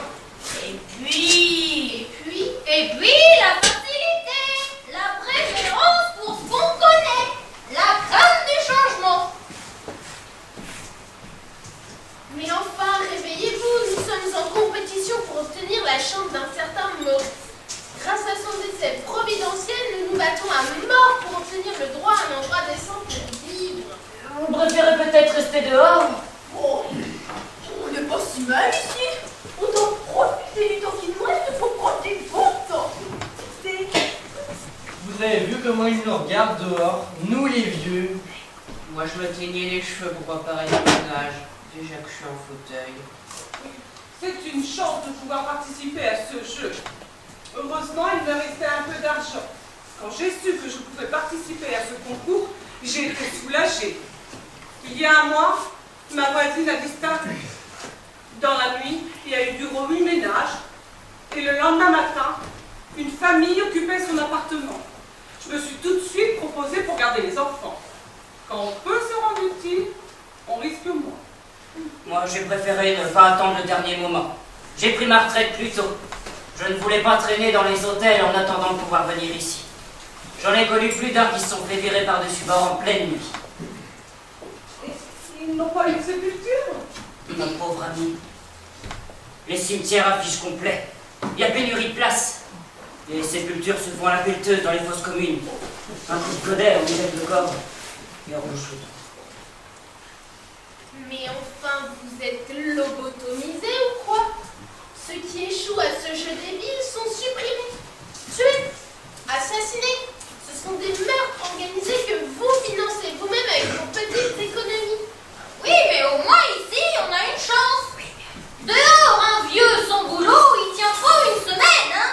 Et puis, la facilité, la préférence pour ce qu'on connaît, la crainte du changement. Mais enfin, réveillez-vous, nous sommes en compétition pour obtenir la chance d'un certain Maurice. Grâce à son décès providentiel, nous nous battons à mort pour obtenir le droit à un endroit décent pour vivre. Vous préférez peut-être rester dehors? Oh, on n'est pas si mal ici. On doit profiter du temps qui nous reste pour prendre du bon temps. Vous avez vu comment ils nous regardent dehors, nous les vieux? Moi je me teignais les cheveux pour pas paraître à mon âge, déjà que je suis en fauteuil. C'est une chance de pouvoir participer à ce jeu. Heureusement, il me restait un peu d'argent. Quand j'ai su que je pouvais participer à ce concours, j'ai été soulagée. Il y a un mois, ma voisine a disparu. Dans la nuit, il y a eu du remue-ménage. Et le lendemain matin, une famille occupait son appartement. Je me suis tout de suite proposée pour garder les enfants. Quand on peut se rendre utile, on risque moins. Moi, j'ai préféré ne pas attendre le dernier moment. J'ai pris ma retraite plus tôt. Je ne voulais pas traîner dans les hôtels en attendant de pouvoir venir ici. J'en ai connu plus d'un qui se sont fait virer par-dessus bord en pleine nuit. Ils n'ont pas une sépulture? Mon pauvre ami. Les cimetières affichent complet. Il y a pénurie de place. Les sépultures se font à la pelleteuse dans les fosses communes. Un coup de godet, on élève le corps et on le shoot. Mais enfin, vous êtes lobotomisé ou quoi? Ceux qui échouent à ce jeu débile sont supprimés, tués, assassinés. Ce sont des meurtres organisés que vous financez vous-même avec vos petites économies. Oui, mais au moins ici, on a une chance. Dehors, un vieux sans boulot, il tient pas une semaine, hein.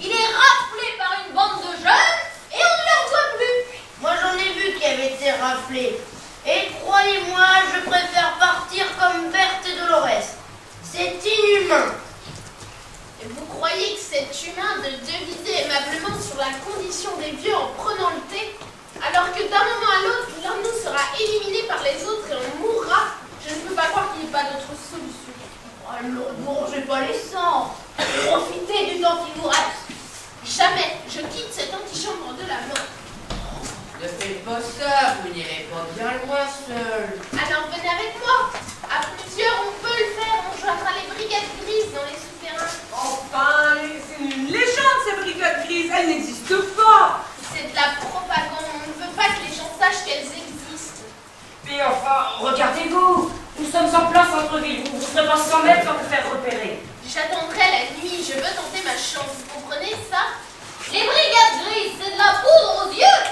Il est raflé par une bande de jeunes et on ne leur voit plus. Moi, j'en ai vu qui avaient été raflés. Et croyez-moi, je préfère partir comme Berthe et Dolores. C'est inhumain. Et vous croyez que c'est humain de deviser aimablement sur la condition des vieux en prenant le thé, alors que d'un moment à l'autre, l'un de nous sera éliminé par les autres et on mourra? Je ne peux pas croire qu'il n'y ait pas d'autre solution. Alors, bon, j'ai pas les sangs. Profitez du temps qui nous reste. Jamais je quitte cette antichambre de la mort. Ne faites pas ça, vous n'irez pas bien loin seul. Alors venez avec moi. À plusieurs, on peut le faire. On joindra les brigades grises dans les souterrains. Enfin, c'est une légende, ces brigades grises. Elles n'existent pas. C'est de la propagande. On ne veut pas que les gens sachent qu'elles existent. Mais enfin, regardez-vous. Nous sommes en plein centre-ville. Vous ne serez pas 100 mètres sans vous faire repérer. J'attendrai la nuit. Je veux tenter ma chance. Vous comprenez ça? Les brigades grises, c'est de la poudre aux yeux.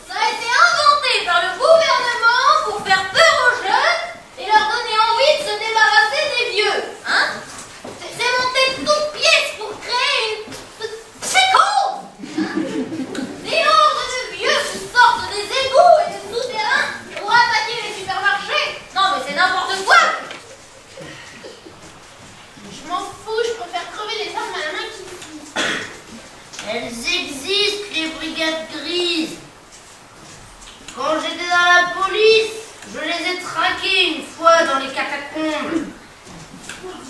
Ça a été inventé par le gouvernement pour faire peur aux jeunes et leur donner envie de se débarrasser des vieux. Hein? C'est monté de toutes pièces pour créer une psychose. Des hordes de vieux qui sortent des égouts et des souterrains pour attaquer les supermarchés. braqué une fois dans les catacombes.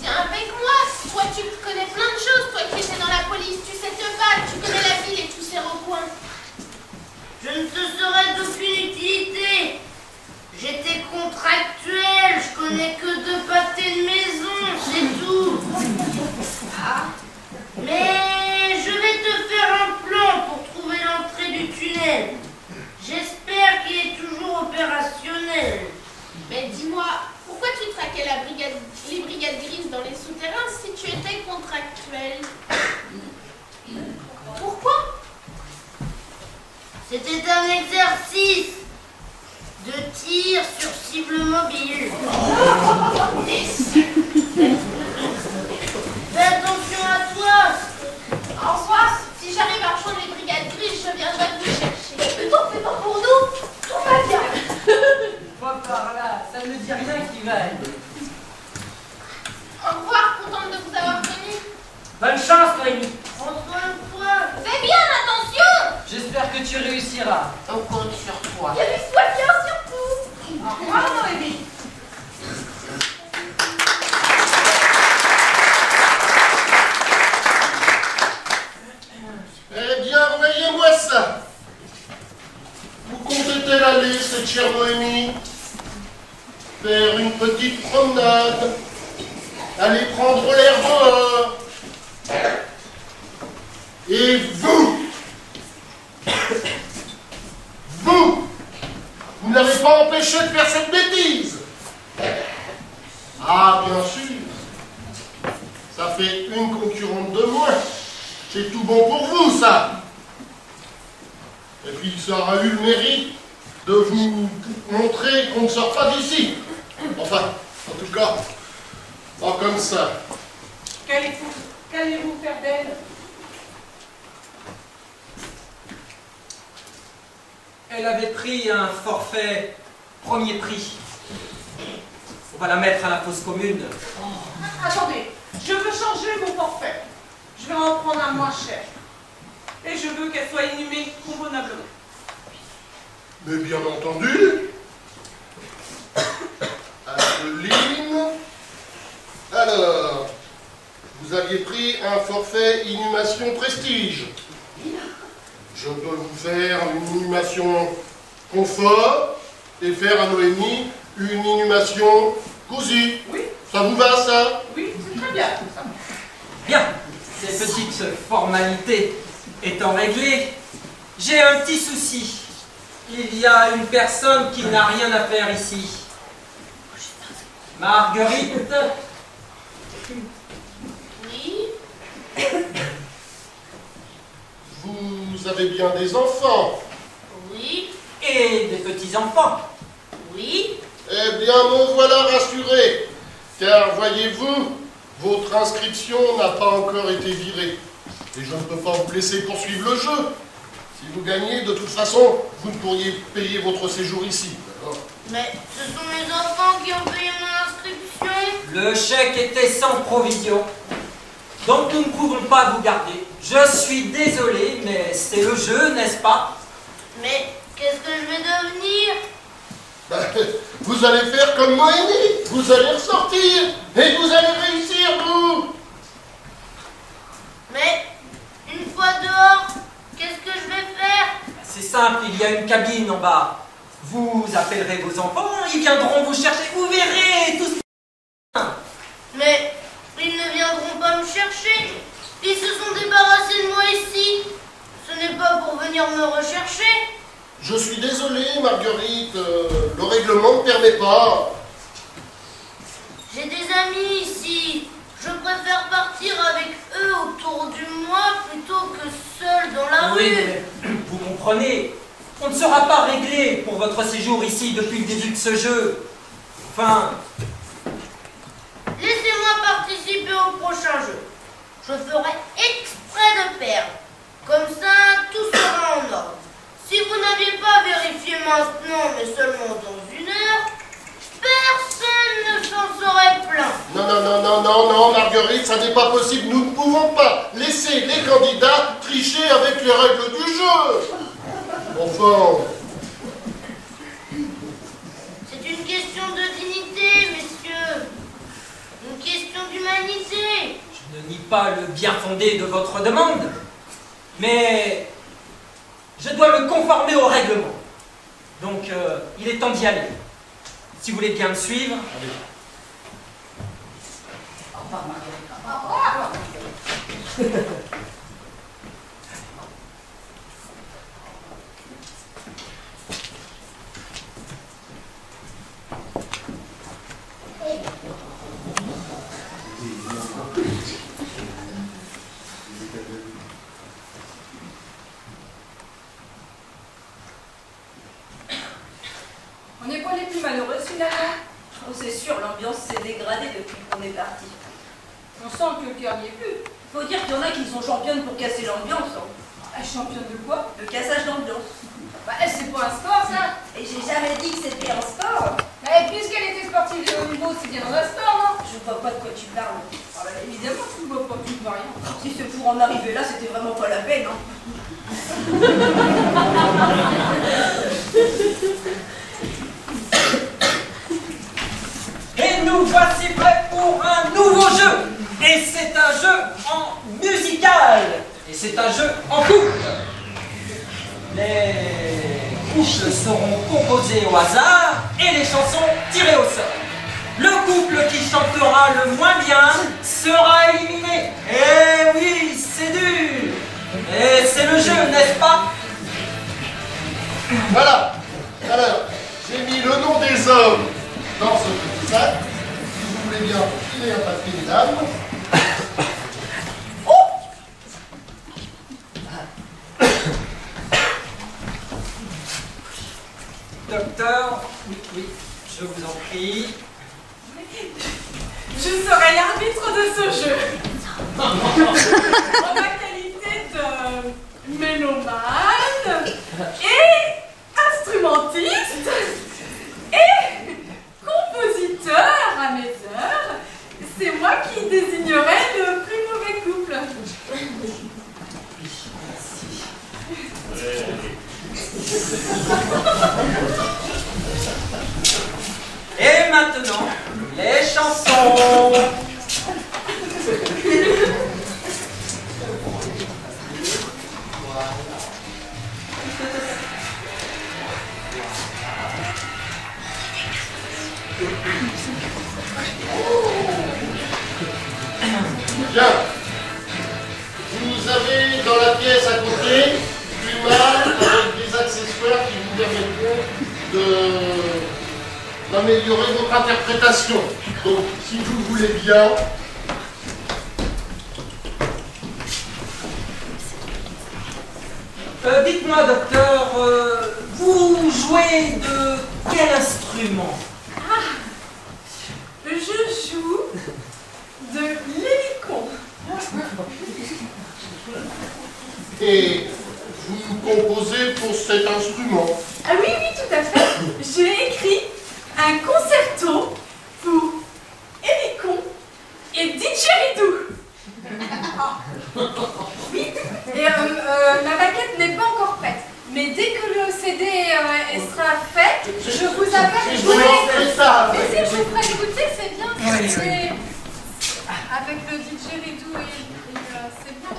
Viens avec moi. Toi, tu connais plein de choses. Toi qui étais dans la police, tu sais te battre, tu connais la ville et tous ses recoins. Je ne te serai d'aucune utilité. J'étais contractuel, je connais que 2 pâtés de maison, c'est tout. Mais je vais te faire un plan pour trouver l'entrée du tunnel. J'espère qu'il est toujours opérationnel. Mais dis-moi, pourquoi tu traquais les brigades grises dans les souterrains si tu étais contractuel? Pourquoi? C'était un exercice de tir sur cible mobile. Fais attention à toi. En soi, si j'arrive à rejoindre les brigades grises, je viendrai vous chercher. Mais t'en fais pas pour nous, tout va bien. Va par là, ça ne dit rien qui vaille. Au revoir, contente de vous avoir connu. Bonne chance, Noémie. Prends soin de toi. Fais bien attention. J'espère que tu réussiras. On compte sur toi. Sois bien surtout. Au revoir, Noémie. Eh bien, voyez-moi ça. Où comptait-elle aller, cette chère Noémie? Faire une petite promenade, aller prendre l'air dehors. Et vous, vous n'avez pas empêché de faire cette bêtise. Ah, bien sûr. Ça fait une concurrente de moins. C'est tout bon pour vous, ça. Et puis, ça aura eu le mérite de vous montrer qu'on ne sort pas d'ici. Enfin, en tout cas, pas comme ça. Qu'allez-vous faire d'elle? Elle avait pris un forfait premier prix. On va la mettre à la fosse commune. Attendez, je veux changer mon forfait. Je vais en prendre un moins cher. Et je veux qu'elle soit inhumée convenablement. Mais bien entendu. Adeline. Alors, vous aviez pris un forfait inhumation prestige. Je peux vous faire une inhumation confort et faire à Noémie une inhumation cosy. Oui. Ça vous va, ça? Oui, c'est très bien tout ça. Bien, ces petites formalités étant réglées, j'ai un petit souci. Il y a une personne qui n'a rien à faire ici. Marguerite. Oui. Vous avez bien des enfants? Oui. Et des petits-enfants. Oui. Eh bien, me voilà rassuré. Car, voyez-vous, votre inscription n'a pas encore été virée. Et je ne peux pas vous laisser poursuivre le jeu. Si vous gagnez, de toute façon, vous ne pourriez payer votre séjour ici. Mais ce sont mes enfants qui ont payé mon inscription. Le chèque était sans provision. Donc nous ne pouvons pas vous garder. Je suis désolé, mais c'est le jeu, n'est-ce pas? Mais qu'est-ce que je vais devenir? Vous allez faire comme Noémie. Vous allez ressortir. Et vous allez réussir, vous. Mais une fois dehors, qu'est-ce que je vais faire? C'est simple, il y a une cabine en bas. Vous appellerez vos enfants, ils viendront vous chercher, vous verrez tout ce... Mais ils ne viendront pas me chercher. Ils se sont débarrassés de moi ici. Ce n'est pas pour venir me rechercher. Je suis désolé, Marguerite. Le règlement ne permet pas. J'ai des amis ici. Je préfère partir avec eux autour du moi plutôt que seul dans la Oui, rue. mais vous comprenez, on ne sera pas réglé pour votre séjour ici depuis le début de ce jeu. Enfin... Laissez-moi participer au prochain jeu. Je ferai exprès de perdre. Comme ça, tout sera en ordre. Si vous n'aviez pas vérifié maintenant, mais seulement dans 1 heure, personne ne s'en serait plaint. Non, Marguerite, ça n'est pas possible. Nous ne pouvons pas laisser les candidats tricher avec les règles du jeu. Enfin... C'est une question de dynamique. pas le bien fondé de votre demande, mais je dois me conformer au règlement. Donc, il est temps d'y aller. Si vous voulez bien me suivre, allez. Au revoir, Marguerite. Au revoir. On n'est pas les plus malheureux finalement. Oh, c'est sûr, l'ambiance s'est dégradée depuis qu'on est parti. On sent que le cœur n'y est plus. Faut dire qu'il y en a qui sont championnes pour casser l'ambiance. Hein. Championne de quoi? Le cassage d'ambiance. Bah, c'est pas un sport, ça. Et j'ai jamais dit que c'était un sport. Mais puisqu'elle était sportive de haut niveau, c'est bien dans un sport, non? Je vois pas de quoi tu parles. Ah bah, évidemment, tu ne vois pas, tu ne vois rien. Si c'est pour en arriver là, c'était vraiment pas la peine. Hein. Et nous voici prêts pour un nouveau jeu. Et c'est un jeu en musical. Et c'est un jeu en couple. Les couples seront composés au hasard et les chansons tirées au sort. Le couple qui chantera le moins bien sera éliminé. Eh oui, c'est dur. Et c'est le jeu, n'est-ce pas? Voilà. Alors, j'ai mis le nom des hommes dans ce petit sac. Si vous voulez bien, il est un papier des dames. Docteur, oui, je vous en prie. Je serai l'arbitre de ce jeu. En ma qualité de mélomane et instrumentiste et compositeur à mes heures, c'est moi qui désignerai le plus mauvais couple. Et maintenant, les chansons. Bien. Vous avez dans la pièce à côté une malle avec des accessoires qui vous permettront d'améliorer votre interprétation. Donc, si vous voulez bien, Dites-moi, docteur, vous jouez de quel instrument? Je joue de l'hélicon. et vous composez pour cet instrument. Ah oui, oui, tout à fait. J'ai écrit un concerto pour hélicon et didgeridoo. Oui, et la maquette n'est pas encore prête. Mais dès que le CD sera fait, je vous appelle. Je vous montrerai ça. Mais si je vous ferai écouter, c'est bien. C'est- Avec le didgeridoo c'est bien.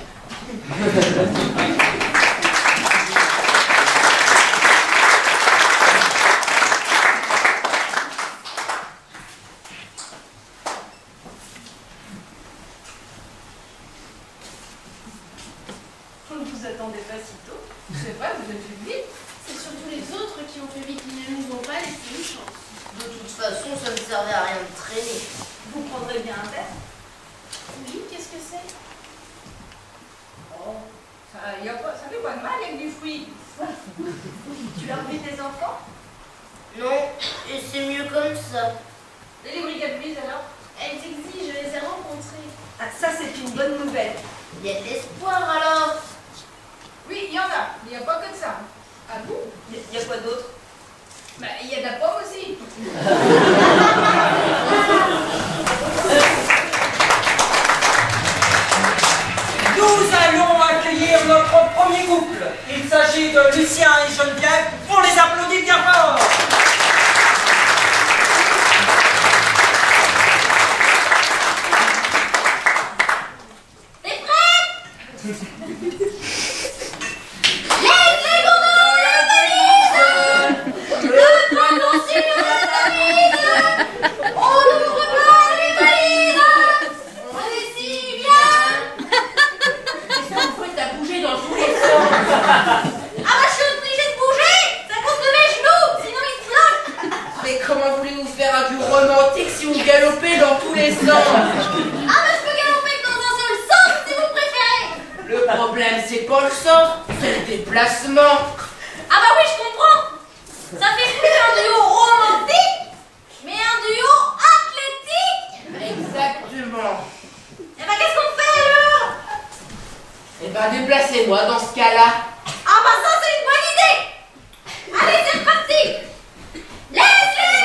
On ne vous attendait pas si tôt. C'est vrai, vous êtes vite. C'est surtout les autres qui ont fait vite, ils ne nous ont pas laissé une chance. De toute façon, ça ne servait à rien de traîner. Vous prendrez bien un verre? Oui, qu'est-ce que c'est? Oh, ça fait pas de mal avec du fruit. Tu as revu tes enfants? Non, et c'est mieux comme ça. Et les brigadiers alors? Elles exigent, je les ai rencontrées. Ah, ça c'est une bonne nouvelle. Il y a de l'espoir alors. Oui, il y en a. Il n'y a pas que de ça. Ah bon? Il y a quoi d'autre? Bah, il y a de la pomme aussi. Nous allons accueillir notre premier couple. Il s'agit de Lucien et Geneviève. On les applaudit bien fort. chaotique si vous galopez dans tous les sens. Ah, mais je peux galoper que dans un seul sens si vous préférez. Le problème, c'est pas le sens, c'est le déplacement. Ah bah oui, je comprends. Ça fait plus un duo romantique, mais un duo athlétique. Exactement. Eh ben, qu'est-ce qu'on fait alors? Eh ben, déplacez-moi dans ce cas-là. Ah bah ça, c'est une bonne idée. Allez, c'est reparti. Laisse-les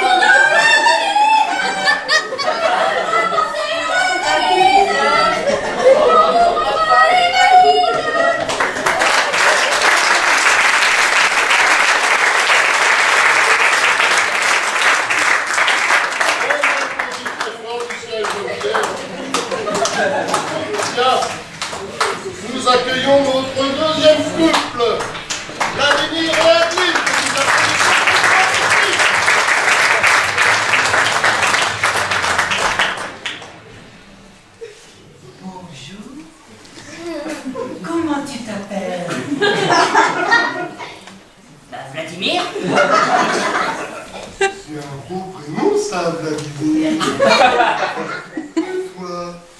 Nous accueillons notre deuxième couple, l'avenir et l'avenir. Bonjour. Comment tu t'appelles? Vladimir? C'est un beau prénom, ça, Vladimir. Et toi,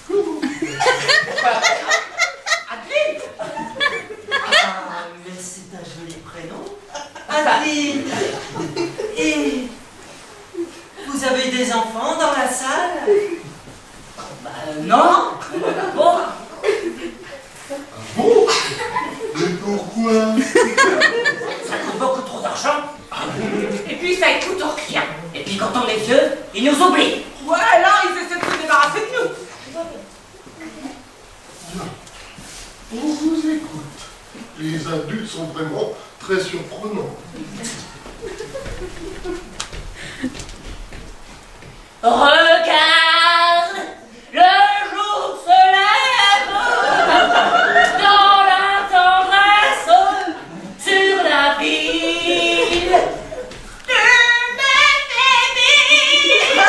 comment tu t'appelles? Adeline. Ah, mais c'est un joli prénom. Adeline. Et vous avez des enfants dans la salle? Non. Bon. Bon? Mais pourquoi? Ça coûte beaucoup trop d'argent. Et puis ça ne coûte rien. Et puis quand on est vieux, ils nous oublient. Ouais, là, ils essaient de se débarrasser de nous. On vous écoute. Les adultes sont vraiment très surprenants. Regarde, le jour se lève dans la tendresse sur la ville. Tu m'es fébrile,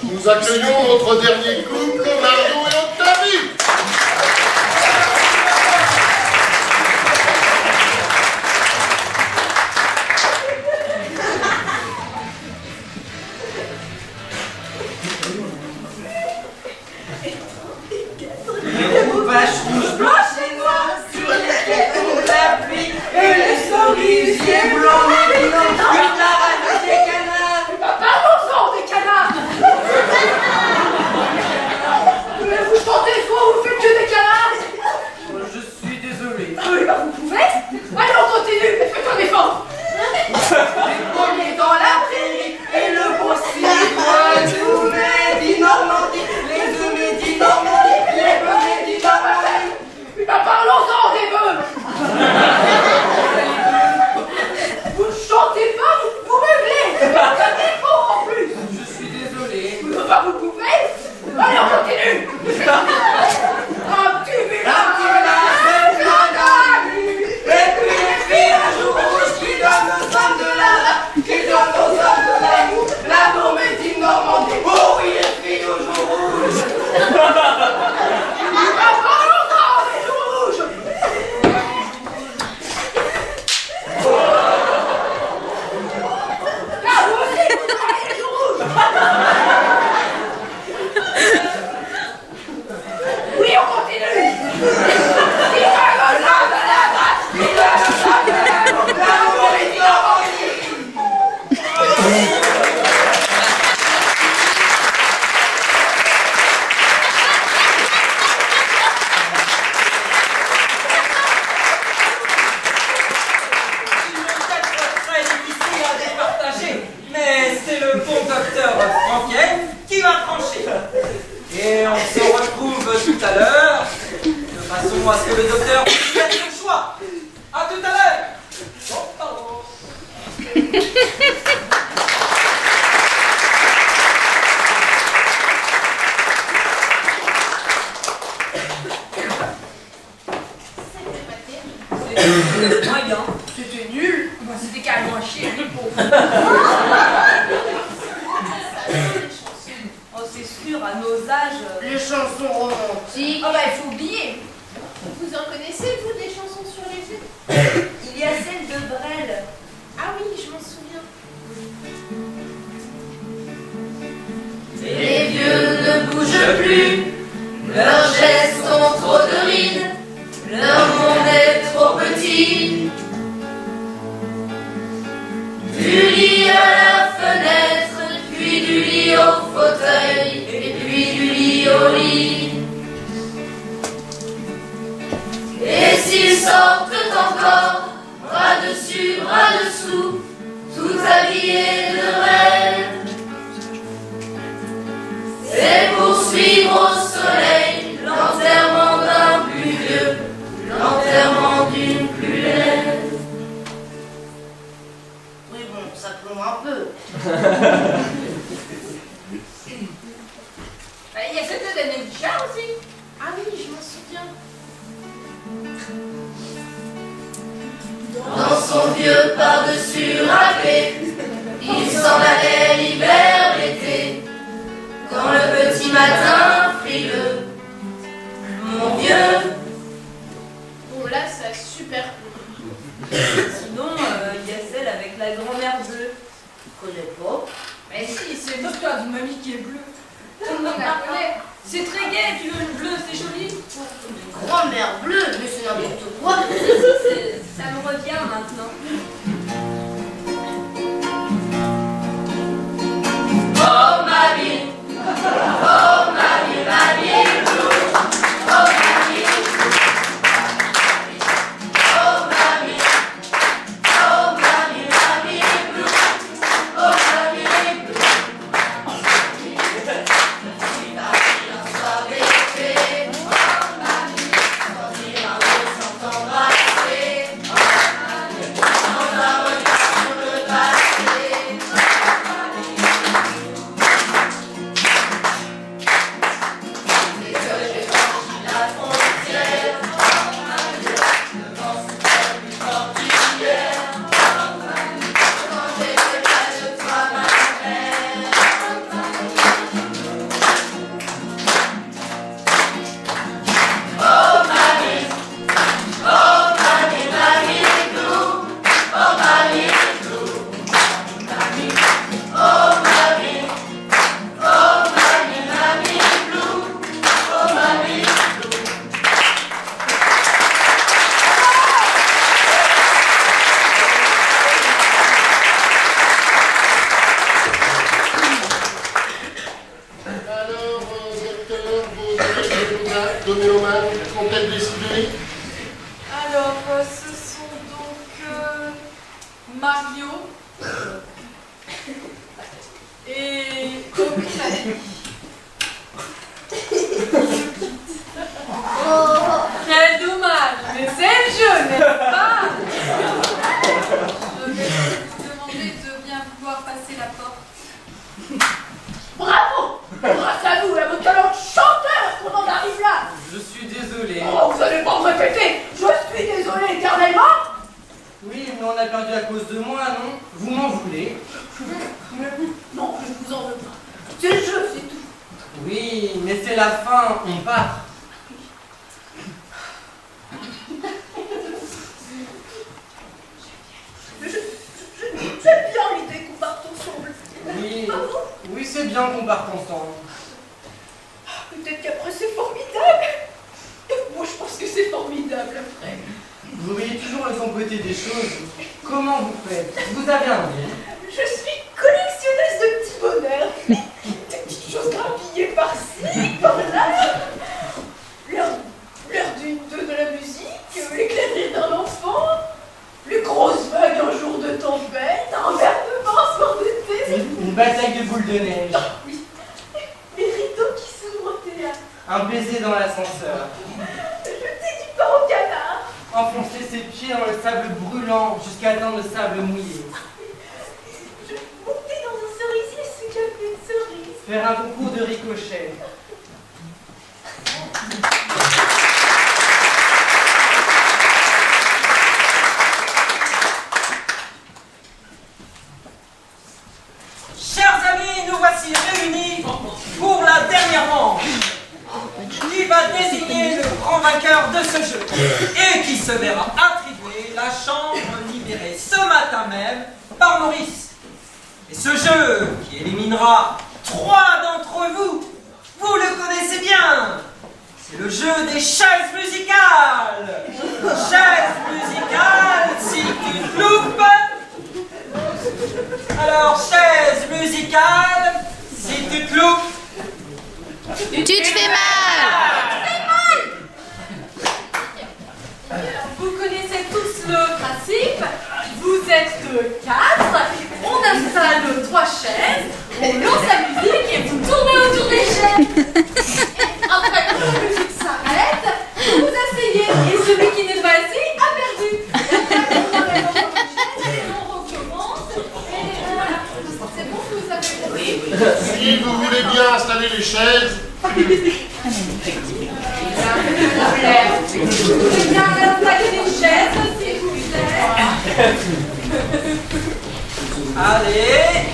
Nous accueillons notre dernier couple, Margot et Octavie. Vaches rouges, blanches et noires, sur lesquelles tombe la pluie, et les cerisiers blancs et blancs, une caravane des canards. Parlons-en des canards. m'attendons à ce que le docteur fasse le choix. À tout à l'heure. C'était moyen, c'était nul, moi c'était carrément un chien, le pauvre. Oh c'est sûr, à nos âges... Les chansons romantiques. Oh bah il faut oublier. Vous en connaissez, vous, des chansons sur les vieux? Il y a celle de Brel. Ah oui, je m'en souviens. Les vieux ne bougent plus, leurs gestes ont trop de rides, leur monde est trop petit. Du lit à la fenêtre, puis du lit au fauteuil, et puis du lit au lit. Et s'ils sortent encore, bras dessus, bras dessous, tout habillés de rêve, c'est pour suivre au soleil l'enterrement d'un plus vieux, l'enterrement d'une plus laide. Oui, bon, simplement un peu. Il y a celle de Daniel Guichard aussi. Ah oui, je m'en souviens. Dans son vieux par-dessus râpé, il s'en allait l'hiver, l'été, quand le petit matin frileux, mon vieux. Bon, là, ça a super cool. Sinon, il y a celle avec la grand-mère bleue. Je connais pas. Mais si, c'est l'histoire d'une mamie qui est bleue. Tout le monde la connaît. C'est très gai, puis une bleue, c'est joli. Grand-mère bleue, mais c'est n'importe quoi. Ça me revient maintenant. Oh mamie, oh mamie, mamie blue, oh mamie, oh mamie, oh mamie, mamie blue, oh mamie blue. Si Paris un soir d'été, oh mamie, sortir un peu sans t'embrasser, oh mamie, sans un regard sur le passé. Ont-elles décidé? Alors, ce sont donc Mario et Octavie. Quel dommage, mais c'est le jeu, n'est-ce pas? Je vais vous demander de bien vouloir passer la porte. Bravo! Grâce à vous et à votre talent de chanteur qu'on en arrive là! Je suis désolé. Oh, vous allez pas me répéter! Je suis désolé éternellement! Oui, mais on a perdu à cause de moi, non? Vous m'en voulez? Non, je ne vous en veux pas. C'est le jeu, c'est tout. Oui, mais c'est la fin, on part. J'aime bien l'idée qu'on parte ensemble. Oui, oui, c'est bien qu'on parte ensemble. Peut-être qu'après c'est formidable. Moi je pense que c'est formidable après. Vous voyez toujours le bon côté des choses. Comment vous faites? Vous avez un nez. Je suis collectionneuse de petits bonheurs. Des petites choses grappillées par-ci, par-là. L'heure de la musique, les claviers d'un enfant, les grosses vagues un jour de tempête, un verre de vin un soir d'été. Une bataille de boules de neige. Oui. Les rideaux qui s'ouvrent au théâtre. Un baiser dans l'ascenseur. Je t'ai dit pas enfoncer ses pieds dans le sable brûlant jusqu'à atteindre le sable mouillé. Monter dans un cerisier sous café de cerise. Faire un concours de ricochet. Chers amis, nous voici réunis pour la dernière manche qui va désigner le grand vainqueur de ce jeu et qui se verra attribuer la chambre libérée ce matin même par Maurice. Et ce jeu qui éliminera 3 d'entre vous, vous le connaissez bien, c'est le jeu des chaises musicales. Chaises musicales, si tu te loupes. Alors, chaise musicale, si tu te loupes, Tu te fais mal! Vous connaissez tous le principe. Vous êtes 4, on installe 3 chaises, on lance la musique et vous tournez autour des chaises. Et après, quand la musique s'arrête, vous vous asseyez et celui qui n'est pas assis a perdu. Et après, on enlève encore une chaise et on recommence. Et voilà. C'est bon que vous avez compris? Si vous voulez bien installer les chaises. Vous voulez bien installer les chaises, s'il vous plaît? allez,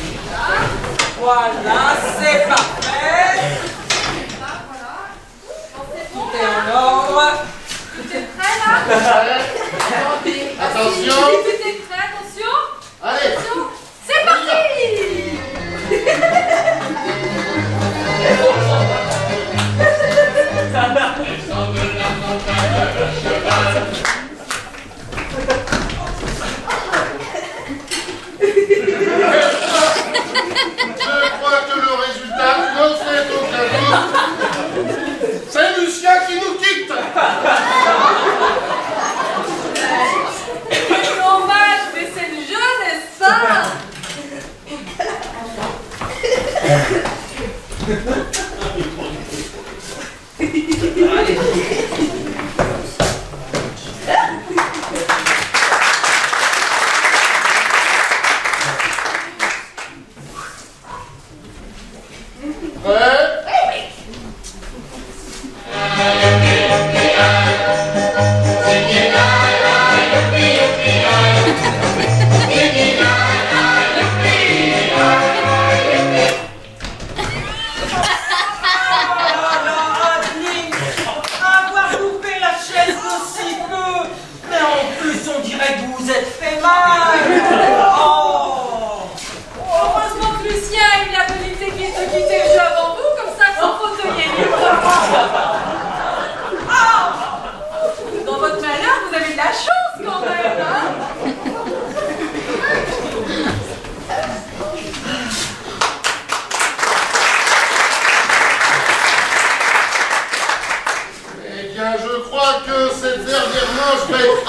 voilà, c'est parfait. Tout est en ordre. Tout est prêt là? Attention. Tout est prêt, attention. Allez. Attention. C'est parti. Je crois que le résultat ne fait aucun doute. C'est Lucien qui nous quitte. C'est dommage, mais c'est le jeu, n'est-ce pas?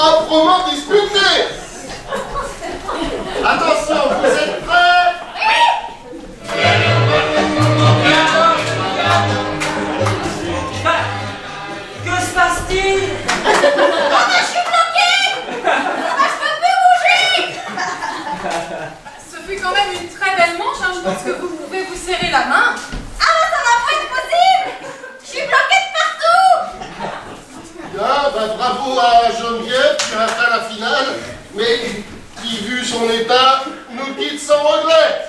âprement disputée. Attention, vous êtes prêts? Que se passe-t-il? Oh, mais je suis bloquée! Je peux plus bouger! Ce fut quand même une très belle manche, hein. Je pense que vous pouvez vous serrer la main. Ah, mais ça va pas être possible! Je suis bloquée de partout! Bien, ben, bravo à Geneviève qui a fait la finale, mais qui, vu son état, nous quitte sans regret.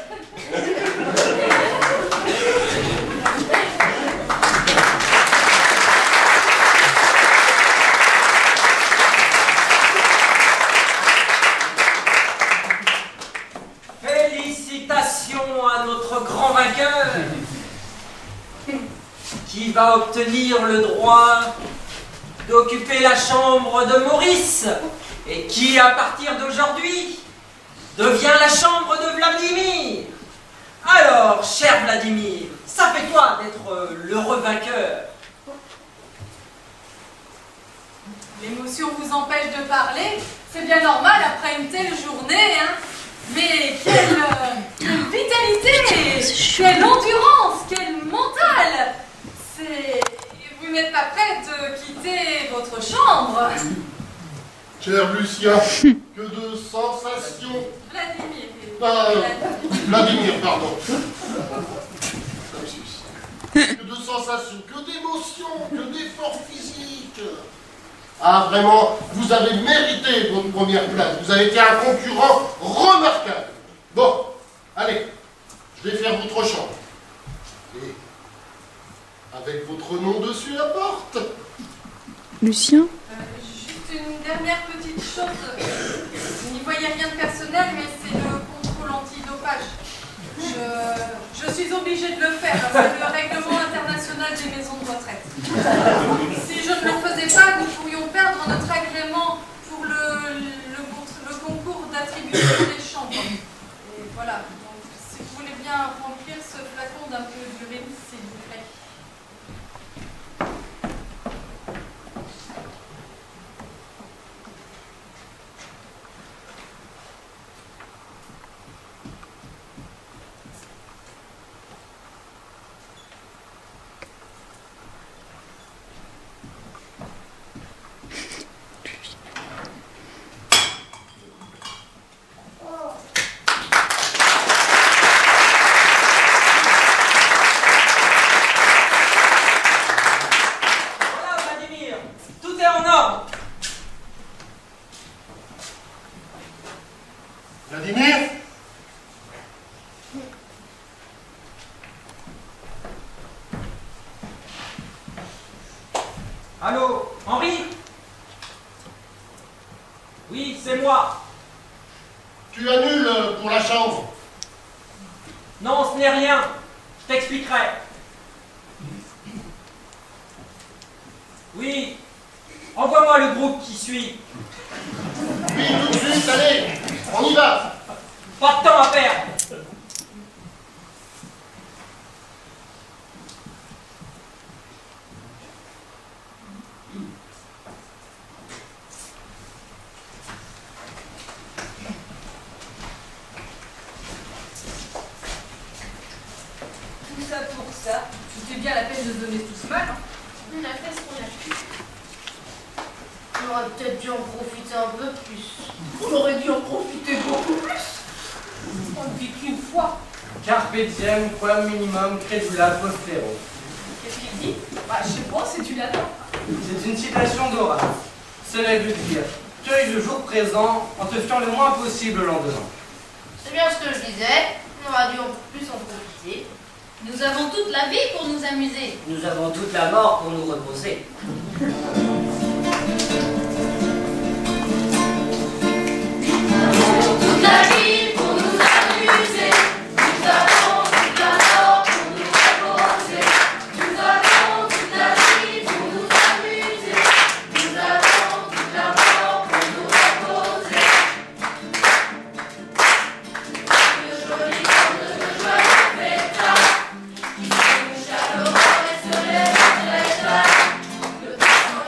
Félicitations à notre grand vainqueur qui va obtenir le droit d'occuper la chambre de Maurice et qui, à partir d'aujourd'hui, devient la chambre de Vladimir. Alors, cher Vladimir, ça fait quoi d'être l'heureux vainqueur? L'émotion vous empêche de parler, c'est bien normal après une telle journée, hein. Mais quelle vitalité, quelle endurance, quel mental. Vous n'êtes pas prête de quitter votre chambre. Cher Lucien, que de sensations. Vladimir, pardon. Que de sensations, que d'émotions, que d'efforts physiques. Ah, vraiment, vous avez mérité votre première place. Vous avez été un concurrent remarquable. Bon, allez, je vais faire votre chambre. Et avec votre nom dessus la porte. Lucien? Juste une dernière petite chose. Vous n'y voyez rien de personnel, mais c'est le contrôle antidopage. Je suis obligée de le faire. C'est le règlement international des maisons de retraite. Si je ne le faisais pas, nous pourrions perdre notre agrément pour le concours d'attribution des chambres. Et voilà. Donc, si vous voulez bien remplir ce flacon d'un peu d'urine, s'il vous plaît. Vladimir? Allô, Henri? Oui, c'est moi. Tu annules pour la chambre? Non, ce n'est rien. Je t'expliquerai. Oui. Envoie-moi le groupe qui suit. Oui, tout de suite, allez, on y va. Pas de temps à perdre. Tout ça pour ça. C'était bien la peine de donner tout ce mal. On a fait ce qu'on a pu. On aurait peut-être dû en profiter un peu plus. On aurait dû en profiter beaucoup plus. On ne vit qu'une fois. Carpe diem, quam minimum credula postero. Qu'est-ce qu'il dit? Bah, je sais pas, c'est du latin. C'est une citation d'Horace. Cela veut dire cueille le jour présent en te fiant le moins possible le lendemain. C'est bien ce que je disais. On aurait dû en plus en profiter. Nous avons toute la vie pour nous amuser. Nous avons toute la mort pour nous reposer. Toute la vie pour nous amuser. Nous avons toute la mort pour nous reposer. Nous avons toute la vie pour nous amuser. Nous avons toute la mort pour nous reposer. Le joli corps de nos joyeux pétales qui fait nous chaleureux et se lève très tard. Le temps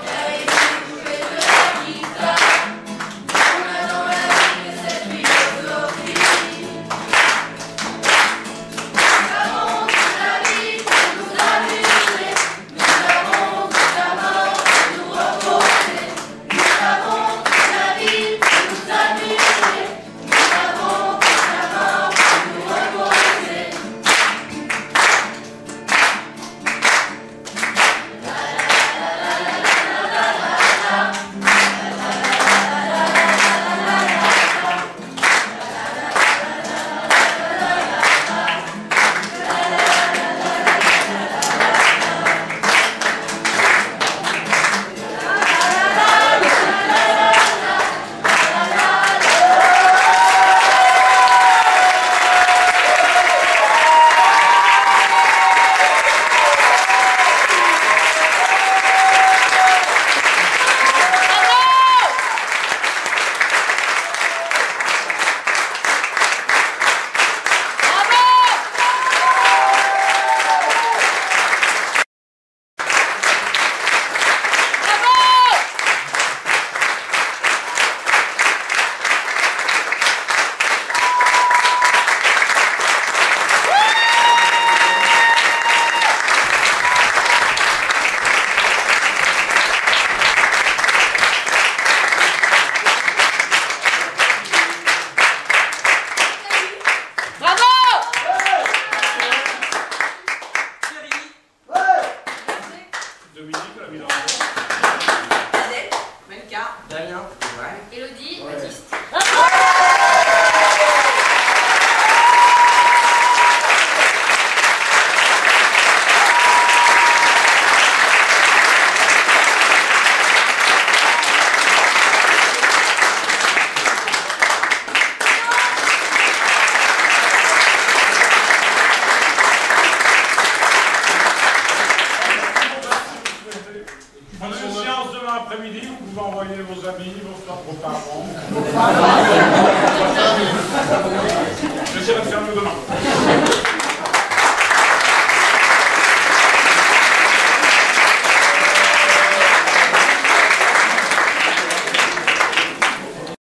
pas.